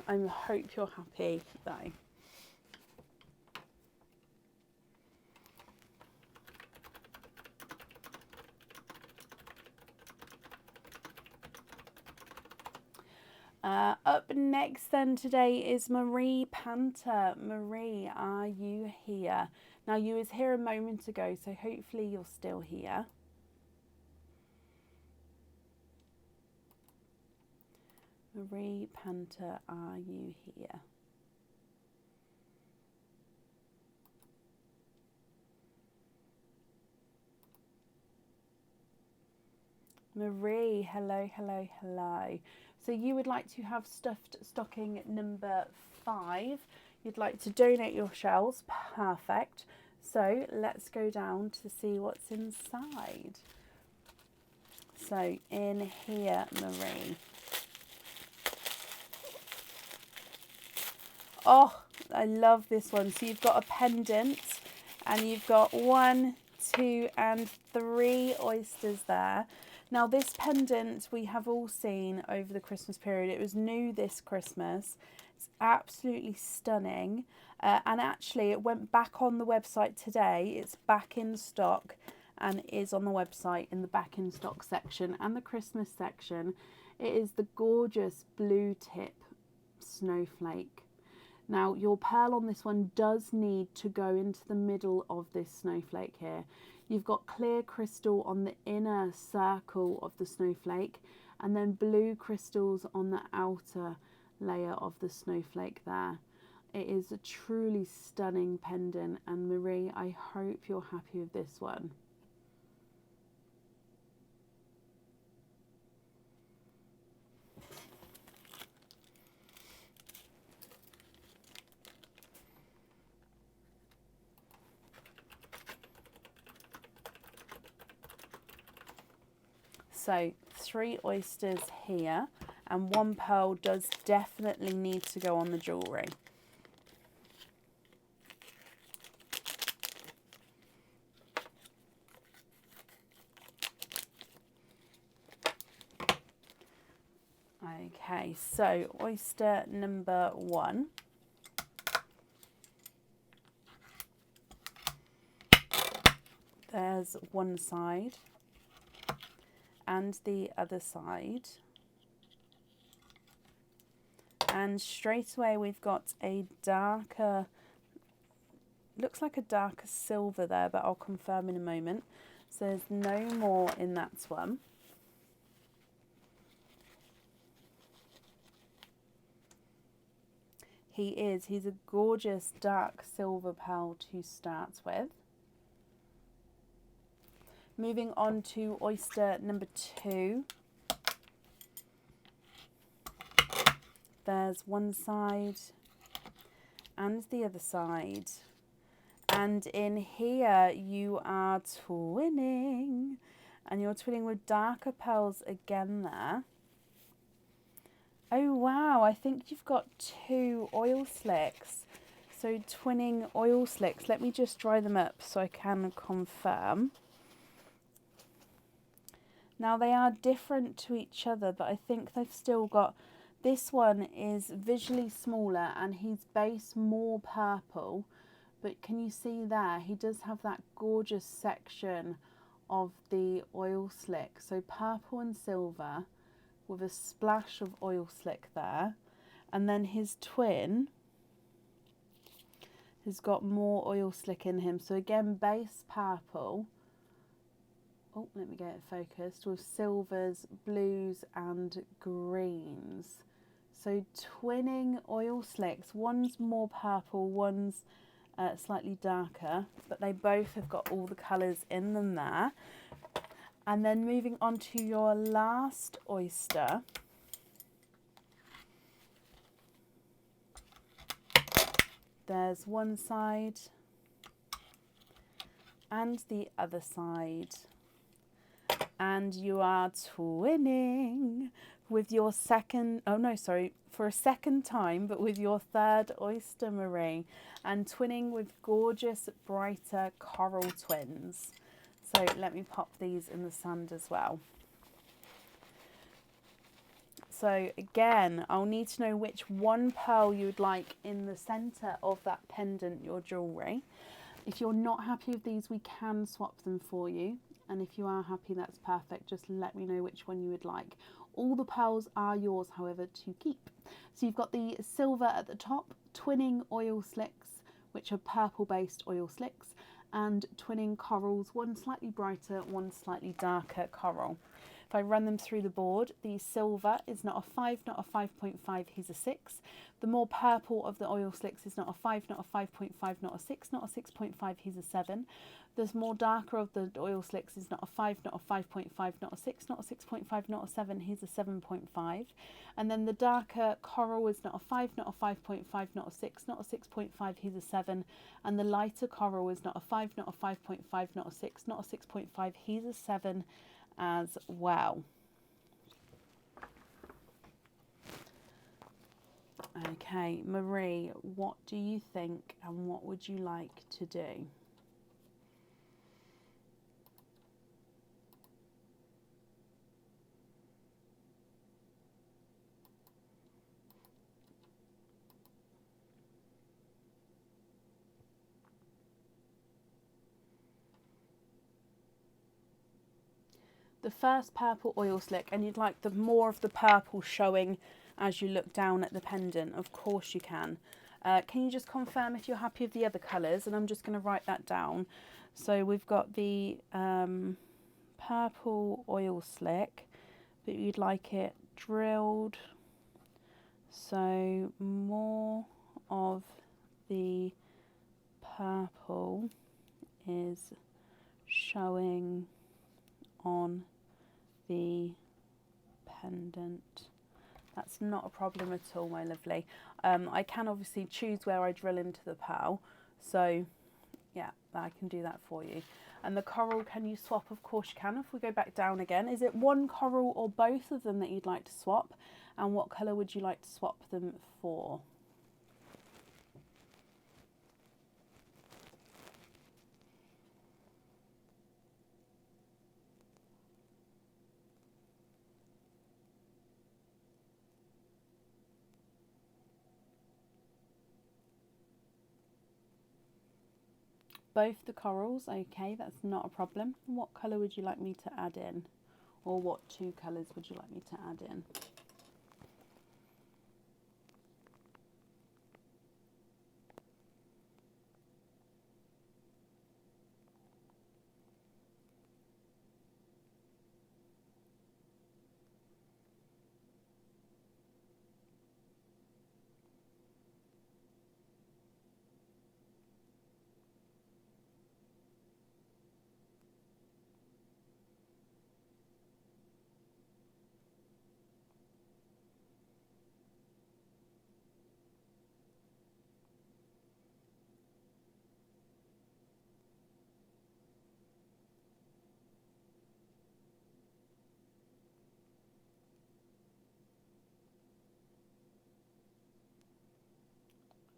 [SPEAKER 1] I hope you're happy though. Up next then today is Marie Panther. Marie, are you here? Now you was here a moment ago, so hopefully you're still here. Marie Panther, are you here? Marie, hello, hello, hello. So you would like to have stuffed stocking number 5. You'd like to donate your shells. Perfect. So let's go down to see what's inside. So in here, Marie. Oh, I love this one. So you've got a pendant and you've got 1, 2 and 3 oysters there. Now this pendant we have all seen over the Christmas period. It was new this Christmas. It's absolutely stunning. And actually it went back on the website today. It's back in stock and is on the website in the back in stock section and the Christmas section. It is the gorgeous blue tip snowflake. Now your pearl on this one does need to go into the middle of this snowflake here. You've got clear crystal on the inner circle of the snowflake and then blue crystals on the outer layer of the snowflake there. It is a truly stunning pendant, and Marie, I hope you're happy with this one. So 3 oysters here, and 1 pearl does definitely need to go on the jewellery. Okay, so oyster number 1. There's one side and the other side. And straight away we've got a darker, looks like a darker silver there, but I'll confirm in a moment. So there's no more in that one. He's a gorgeous dark silver pearl to start with. Moving on to oyster number 2. There's one side and the other side. And in here you are twinning. And you're twinning with darker pearls again there. Oh wow, I think you've got 2 oil slicks. So twinning oil slicks. Let me just dry them up so I can confirm. Now they are different to each other, but I think they've still got, this one is visually smaller and he's base more purple, but can you see there, he does have that gorgeous section of the oil slick. So purple and silver with a splash of oil slick there. And then his twin has got more oil slick in him. So again, base purple. Oh, let me get it focused, with silvers, blues and greens. So twinning oil slicks, one's more purple, one's slightly darker, but they both have got all the colours in them there. And then moving on to your last oyster. There's one side and the other side. And you are twinning with your second, oh no, sorry, for a second time, but with your 3rd oyster, Marie, and twinning with gorgeous, brighter coral twins. So let me pop these in the sand as well. So again, I'll need to know which one pearl you would like in the centre of that pendant, your jewellery. If you're not happy with these, we can swap them for you. And if you are happy, that's perfect. Just let me know which one you would like. All the pearls are yours, however, to keep. So you've got the silver at the top, twinning oil slicks, which are purple based oil slicks, and twinning corals, one slightly brighter, one slightly darker coral. If I run them through the board, the silver is not a 5, not a 5.5, he's a 6. The more purple of the oil slicks is not a 5, not a 5.5, not a 6, not a 6.5, he's a 7. The more darker of the oil slicks is not a 5, not a 5.5, not a 6, not a 6.5, not a 7, he's a 7.5. And then the darker coral is not a 5, not a 5.5, not a 6, not a 6.5, he's a 7. And the lighter coral is not a 5, not a 5.5, not a 6, not a 6.5, he's a 7 as well. Okay, Marie, what do you think and what would you like to do? The first purple oil slick, and you'd like the more of the purple showing as you look down at the pendant. Of course you can. Can you just confirm if you're happy with the other colours? And I'm just going to write that down. So we've got the purple oil slick, but you'd like it drilled, so more of the purple is showing on the pendant. That's not a problem at all, my lovely. I can obviously choose where I drill into the pearl, so yeah, I can do that for you. And the coral, can you swap? Of course you can. If we go back down again, is it one coral or both of them that you'd like to swap? And what colour would you like to swap them for? Both the corals, okay, that's not a problem. What colour would you like me to add in? Or what two colours would you like me to add in?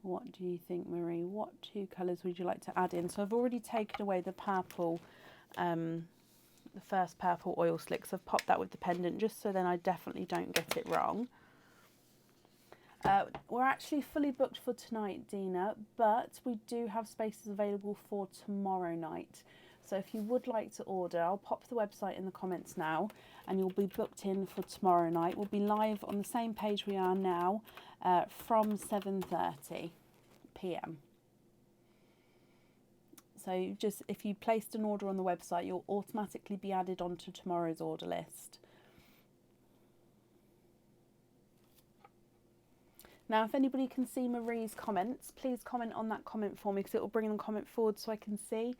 [SPEAKER 1] What do you think, Marie? What two colours would you like to add in? So I've already taken away the purple, the first purple oil slicks. I've popped that with the pendant just so then I definitely don't get it wrong. We're actually fully booked for tonight, Dina, but we do have spaces available for tomorrow night. So if you would like to order, I'll pop the website in the comments now and you'll be booked in for tomorrow night. We'll be live on the same page we are now from 7:30 p.m. So just if you placed an order on the website, you'll automatically be added onto tomorrow's order list. Now, if anybody can see Marie's comments, please comment on that comment for me because it will bring the comment forward so I can see.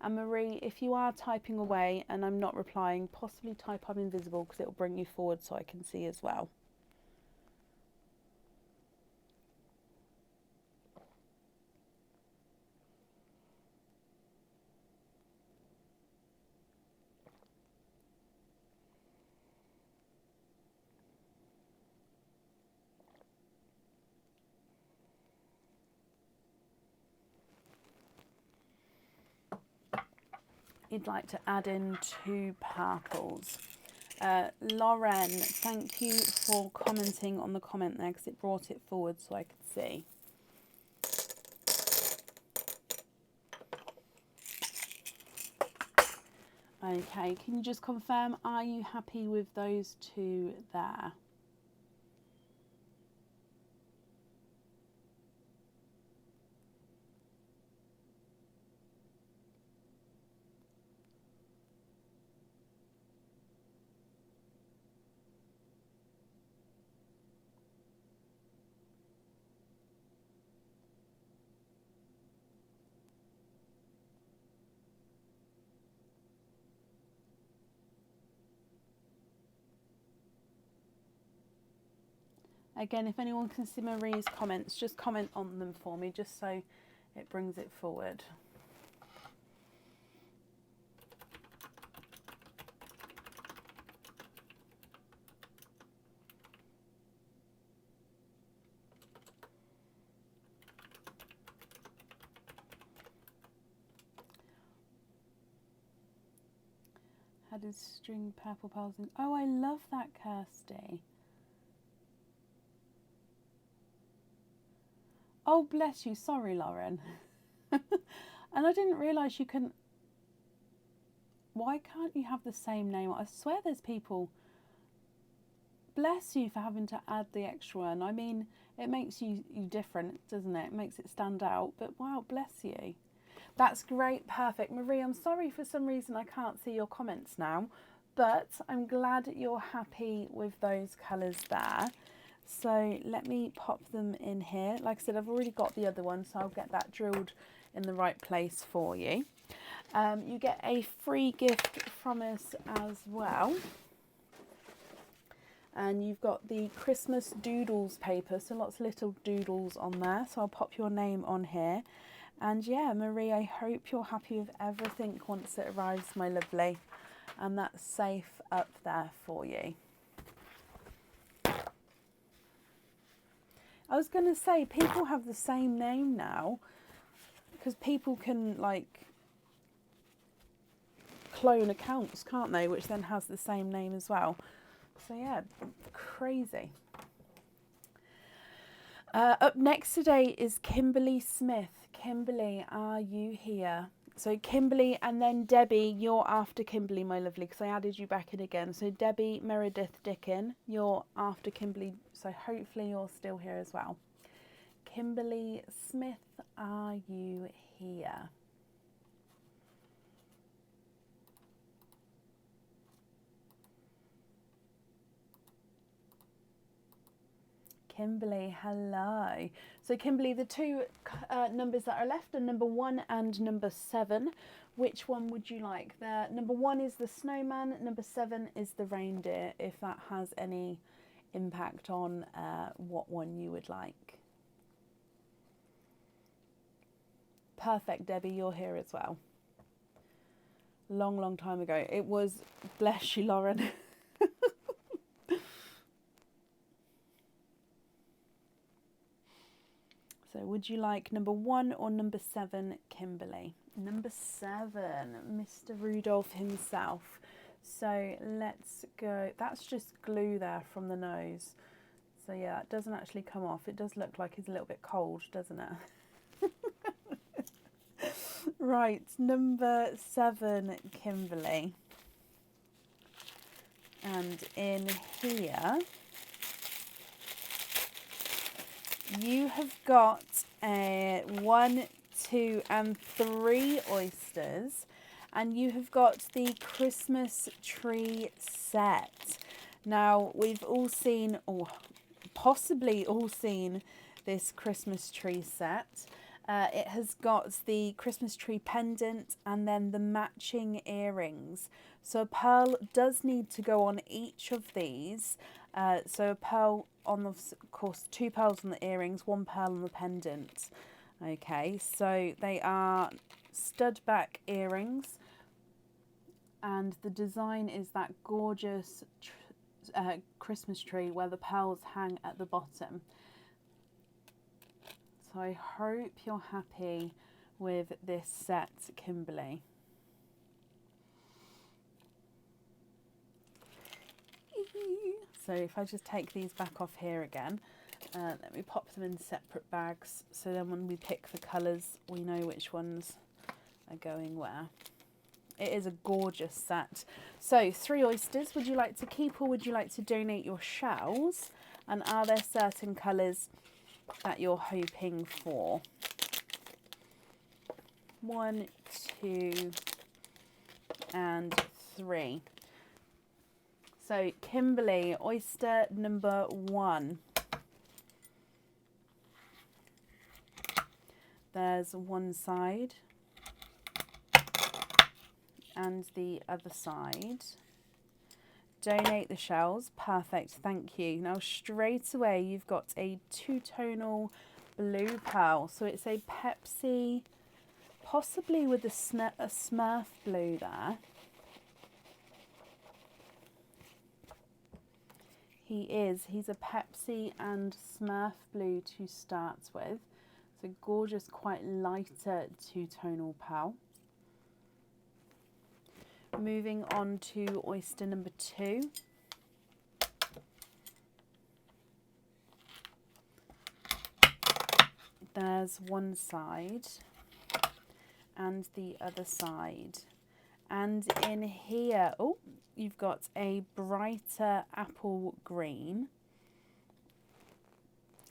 [SPEAKER 1] And Marie, if you are typing away and I'm not replying, possibly type I'm invisible because it will bring you forward so I can see as well. You'd like to add in two purples. Lauren, thank you for commenting on the comment there because it brought it forward so I could see. Okay, can you just confirm, are you happy with those two there? Again, if anyone can see Marie's comments, just comment on them for me, just so it brings it forward. Had his string purple pearls in. Oh, I love that, Kirsty. Oh, bless you. Sorry, Lauren. And I didn't realise you couldn't. Why can't you have the same name? I swear there's people. Bless you for having to add the extra one. I mean, it makes you different, doesn't it? It makes it stand out. But wow, bless you. That's great. Perfect. Marie, I'm sorry for some reason I can't see your comments now, but I'm glad you're happy with those colours there. So let me pop them in here. Like I said, I've already got the other one, so I'll get that drilled in the right place for you. You get a free gift from us as well. And you've got the Christmas doodles paper, so lots of little doodles on there. So I'll pop your name on here. And yeah, Marie, I hope you're happy with everything once it arrives, my lovely. And that's safe up there for you. I was going to say, people have the same name now, because people can, like, clone accounts, can't they? Which then has the same name as well. So yeah, crazy. Up next today is Kimberly Smith. Kimberly, are you here? So Kimberly and then Debbie, you're after Kimberly, my lovely, because I added you back in again. So Debbie Meredith Dickin, you're after Kimberly. So hopefully you're still here as well. Kimberly Smith, are you here? Kimberly, hello. So Kimberly, the two numbers that are left are number 1 and number 7. Which one would you like? The number 1 is the snowman, number 7 is the reindeer, if that has any impact on what one you would like. Perfect, Debbie, you're here as well. Long time ago. It was, bless you, Lauren. So would you like number 1 or number 7, Kimberly? Number 7, Mr. Rudolph himself. So let's go. That's just glue there from the nose. So yeah, it doesn't actually come off. It does look like he's a little bit cold, doesn't it? Right, number 7, Kimberly. And in here, you have got 1, 2 and 3 oysters, and you have got the Christmas tree set. Now, we've all seen, or possibly all seen, this Christmas tree set. It has got the Christmas tree pendant and then the matching earrings. So a pearl does need to go on each of these. So a pearl on the, of course, 2 pearls on the earrings, 1 pearl on the pendant. Okay, so they are stud back earrings, and the design is that gorgeous Christmas tree where the pearls hang at the bottom. So I hope you're happy with this set, Kimberly. So if I just take these back off here again, let me pop them in separate bags, so then when we pick the colours, we know which ones are going where. It is a gorgeous set. So 3 oysters. Would you like to keep or would you like to donate your shells? And are there certain colours that you're hoping for? 1, 2, and 3. So Kimberly, oyster number 1. There's one side and the other side. Donate the shells. Perfect, thank you. Now straight away you've got a 2-tonal blue pearl. So it's a Pepsi, possibly with a Smurf blue there. He's a Pepsi and Smurf blue to start with. It's a gorgeous, quite lighter 2-tonal pearl. Moving on to oyster number 2. There's one side and the other side. And in here, oh, you've got a brighter apple green.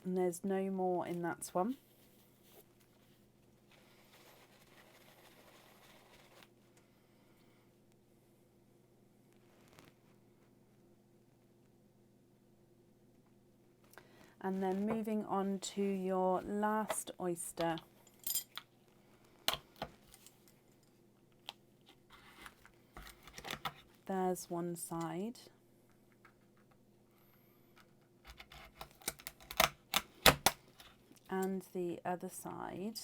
[SPEAKER 1] And there's no more in that one. And then moving on to your last oyster. There's one side. And the other side.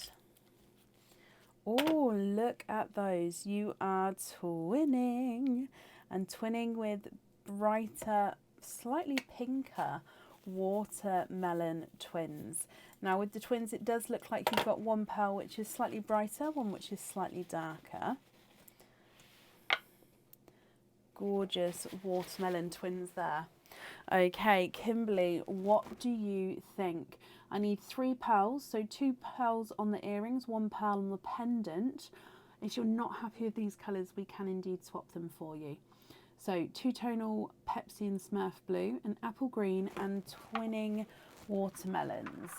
[SPEAKER 1] Oh, look at those. You are twinning. And twinning with brighter, slightly pinker watermelon twins. Now with the twins it does look like you've got one pearl which is slightly brighter, one which is slightly darker. Gorgeous watermelon twins there. Okay, Kimberly, what do you think? I need 3 pearls, so 2 pearls on the earrings, 1 pearl on the pendant. If you're not happy with these colours, we can indeed swap them for you. So 2-tonal Pepsi and Smurf blue, an apple green and twinning watermelons.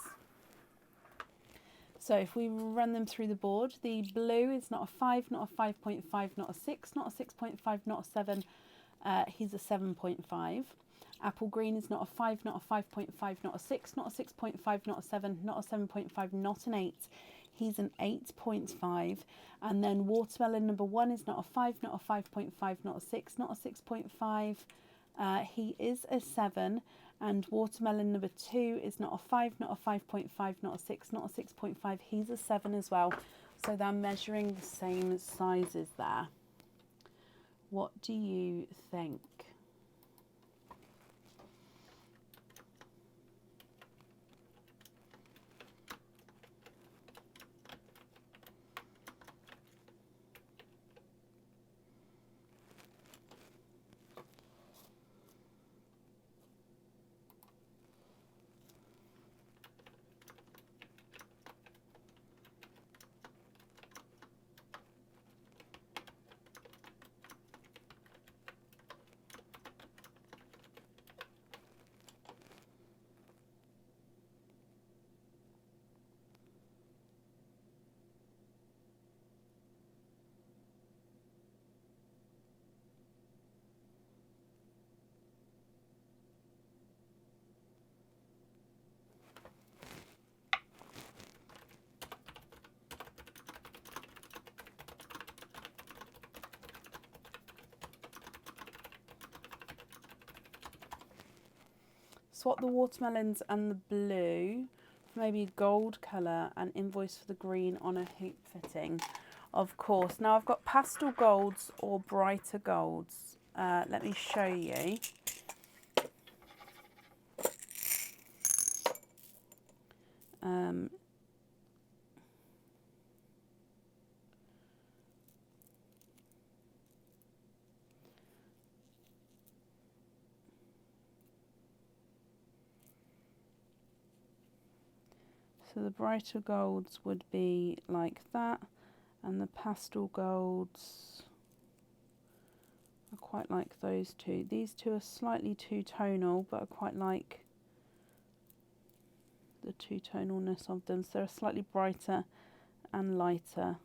[SPEAKER 1] So if we run them through the board, the blue is not a 5, not a 5.5, not a 6, not a 6.5, not a 7. He's a 7.5. Apple green is not a 5, not a 5.5, not a 6, not a 6.5, not a 7, not a 7.5, not an 8. He's an 8.5. And then watermelon number 1 is not a 5, not a 5.5, not a 6, not a 6.5. He is a 7. And watermelon number 2 is not a 5, not a 5.5, not a 6, not a 6.5. He's a 7 as well. So they're measuring the same sizes there. What do you think? Swap the watermelons and the blue for maybe a gold colour and invoice for the green on a hoop fitting. Of course. Now I've got pastel golds or brighter golds. Let me show you. So the brighter golds would be like that, and the pastel golds quite like those two. These two are slightly two-tonal, but I quite like the two-tonalness of them. So they're slightly brighter and lighter.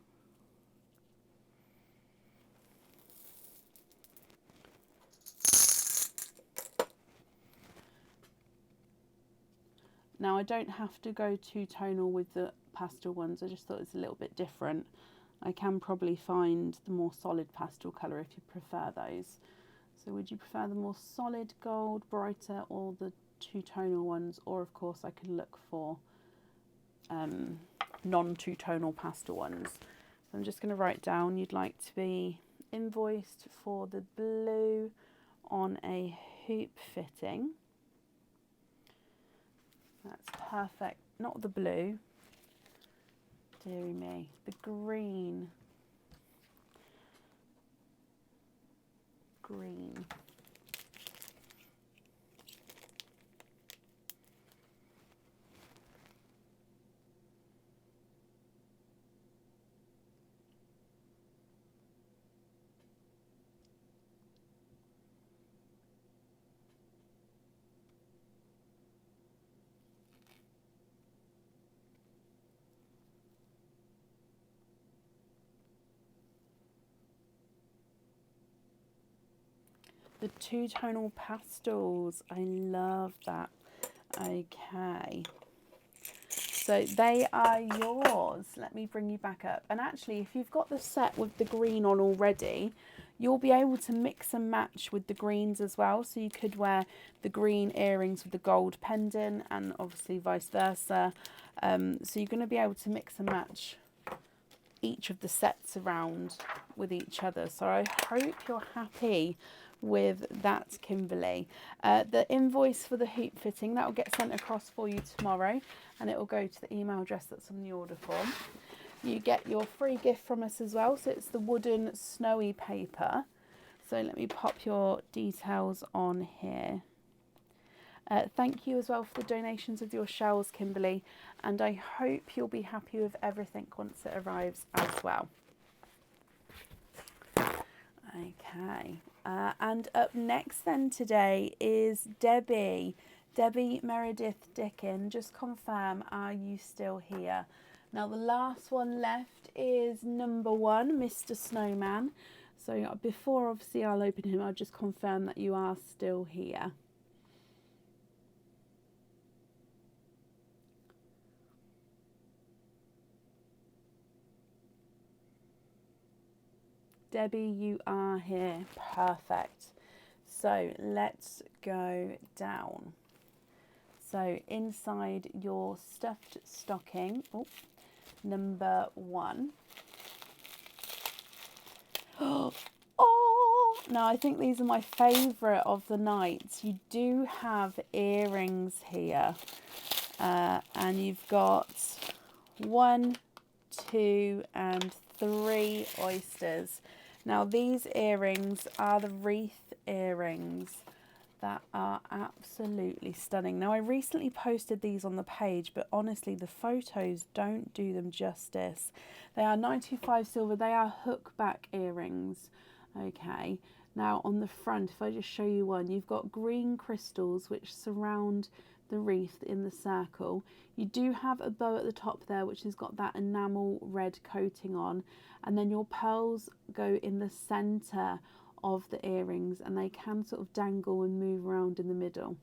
[SPEAKER 1] Now I don't have to go two-tonal with the pastel ones, I just thought it's a little bit different. I can probably find the more solid pastel colour if you prefer those. So would you prefer the more solid gold, brighter, or the two-tonal ones? Or of course I could look for non-two-tonal pastel ones. So I'm just going to write down you'd like to be invoiced for the blue on a hoop fitting. That's perfect. Not the blue. Deary me. The green. Green. The two-tonal pastels, I love that. Okay, so they are yours. Let me bring you back up. And actually, if you've got the set with the green on already, you'll be able to mix and match with the greens as well. So you could wear the green earrings with the gold pendant, and obviously vice versa. So you're going to be able to mix and match each of the sets around with each other. So I hope you're happy with that, Kimberly. The invoice for the hoop fitting, that will get sent across for you tomorrow, and it will go to the email address that's on the order form. You get your free gift from us as well, so it's the wooden snowy paper. So let me pop your details on here. Thank you as well for the donations of your shells, Kimberly, and I hope you'll be happy with everything once it arrives as well. Okay, and up next then today is Debbie Meredith Dickin. Just confirm, are you still here? Now the last one left is number 1, Mr. Snowman. So before obviously I'll open him, I'll just confirm that you are still here. Debbie, you are here. Perfect. So let's go down. So inside your stuffed stocking, number 1. Oh, now I think these are my favourite of the night. You do have earrings here, and you've got 1, 2 and 3 oysters. Now these earrings are the wreath earrings that are absolutely stunning. Now I recently posted these on the page, but honestly the photos don't do them justice. They are 925 silver, they are hook back earrings. Okay, now on the front, if I just show you one, you've got green crystals which surround the wreath in the circle. You do have a bow at the top there which has got that enamel red coating on, and then your pearls go in the center of the earrings, and they can sort of dangle and move around in the middle.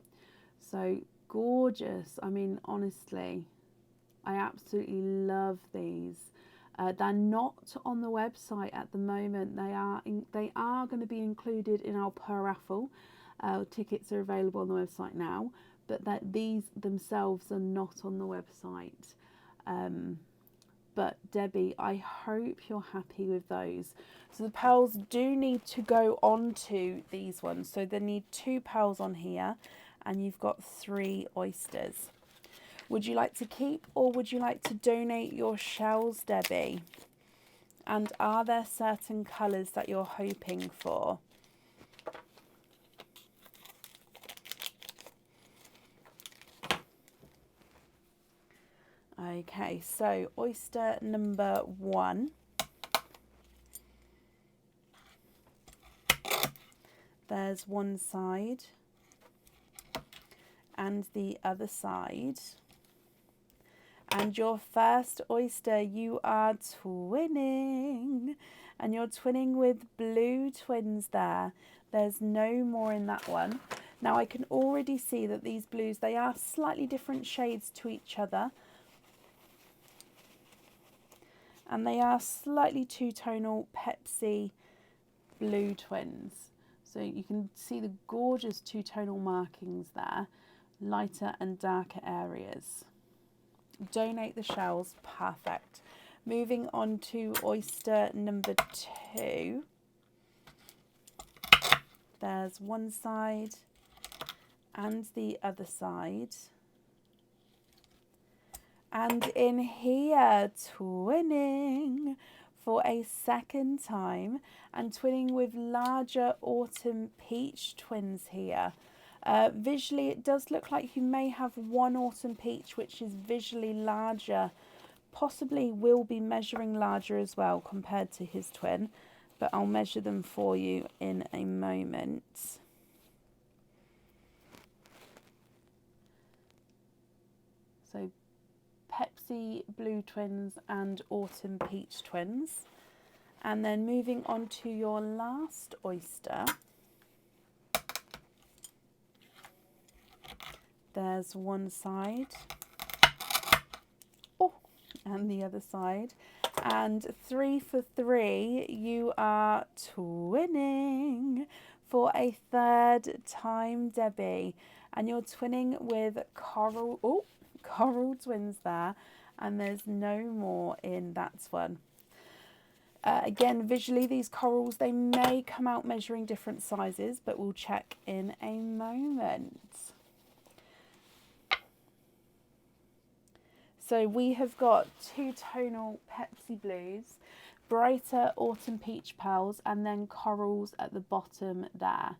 [SPEAKER 1] So gorgeous. I mean, honestly, I absolutely love these. They're not on the website at the moment. They are going to be included in our per raffle. Tickets are available on the website now, but these themselves are not on the website. But Debbie, I hope you're happy with those. So the pearls do need to go onto these ones. So they need 2 pearls on here, and you've got 3 oysters. Would you like to keep, or would you like to donate your shells, Debbie? And are there certain colours that you're hoping for? Okay, so oyster number 1. There's one side and the other side. And your first oyster, you are twinning. And you're twinning with blue twins there. There's no more in that one. Now I can already see that these blues, they are slightly different shades to each other. And they are slightly two-tonal Pepsi blue twins. So you can see the gorgeous two-tonal markings there, lighter and darker areas. Donate the shells, perfect. Moving on to oyster number 2. There's one side and the other side. And in here, twinning for a second time, and twinning with larger autumn peach twins here. Visually, it does look like you may have one autumn peach which is visually larger, possibly will be measuring larger as well compared to his twin, but I'll measure them for you in a moment. So Pepsi blue twins and autumn peach twins. And then moving on to your last oyster. There's one side. Oh, and the other side. And 3 for 3, you are twinning for a third time, Debbie. And you're twinning with coral. Oh, coral twins there, and there's no more in that one. Again, visually, these corals, they may come out measuring different sizes, but we'll check in a moment. So we have got two-tonal Pepsi blues, brighter autumn peach pearls, and then corals at the bottom there.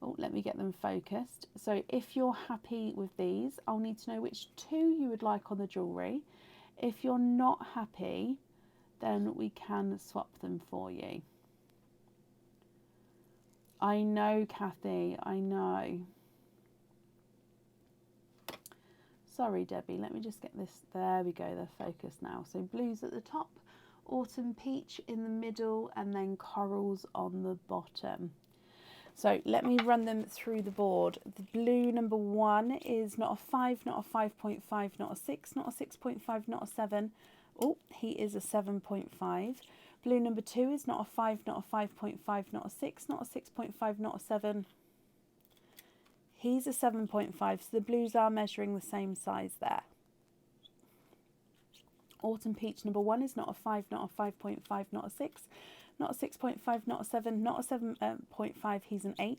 [SPEAKER 1] Oh, let me get them focused. So if you're happy with these, I'll need to know which 2 you would like on the jewellery. If you're not happy, then we can swap them for you. I know, Kathy, I know. Sorry, Debbie, let me just get this. There we go, they're focused now. So blues at the top, autumn peach in the middle, and then corals on the bottom. So let me run them through the board. The blue number 1 is not a 5, not a 5.5, not a 6, not a 6.5, not a 7. Oh, he is a 7.5. Blue number 2 is not a 5, not a 5.5, not a 6, not a 6.5, not a 7. He's a 7.5, so the blues are measuring the same size there. Autumn peach number 1 is not a 5, not a 5.5, not a 6. Not a 6.5, not a 7, not a 7.5, he's an 8.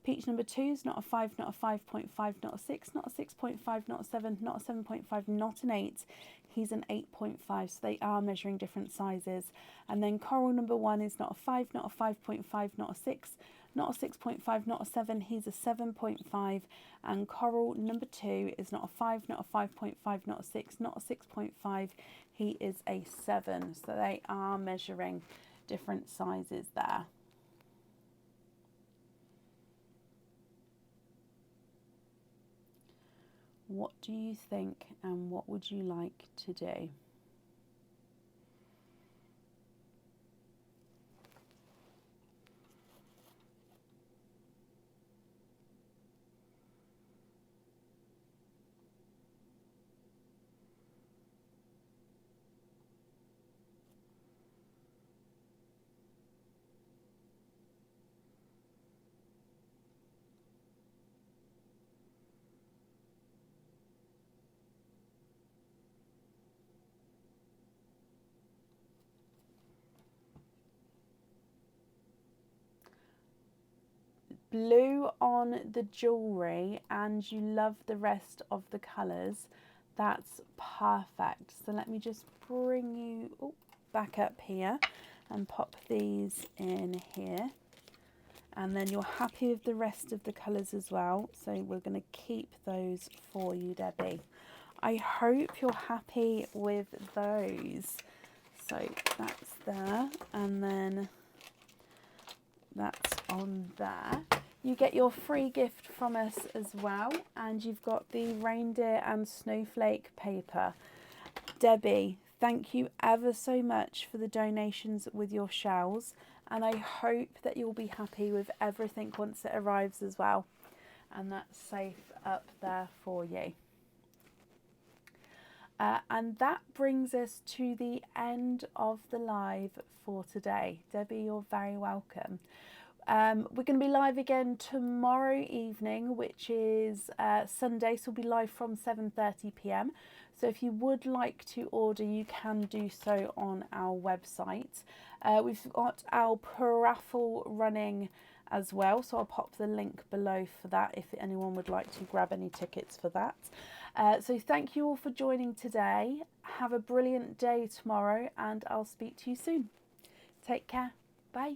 [SPEAKER 1] Peach number 2 is not a 5, not a 5.5, not a 6, not a 6.5, not a 7, not a 7.5, not an 8. He's an 8.5, so they are measuring different sizes. And then coral number 1 is not a 5, not a 5.5, not a 6, not a 6.5, not a 7, he's a 7.5. And coral number 2 is not a 5, not a 5.5, not a 6, not a 6.5, he is a 7. So they are measuring different sizes there. What do you think, and what would you like to do? Blue on the jewellery, and you love the rest of the colours, that's perfect. So let me just bring you back up here and pop these in here, and then you're happy with the rest of the colours as well, so we're going to keep those for you, Debbie. I hope you're happy with those. So that's there, and then that's on there. you get your free gift from us as well, and you've got the reindeer and snowflake paper. Debbie, thank you ever so much for the donations with your shells, and I hope that you'll be happy with everything once it arrives as well, and that's safe up there for you. And that brings us to the end of the live for today. Debbie, you're very welcome. We're going to be live again tomorrow evening, which is Sunday, so we'll be live from 7:30 p.m. So if you would like to order, you can do so on our website. We've got our raffle running as well, so I'll pop the link below for that if anyone would like to grab any tickets for that. So thank you all for joining today. Have a brilliant day tomorrow, and I'll speak to you soon. Take care. Bye.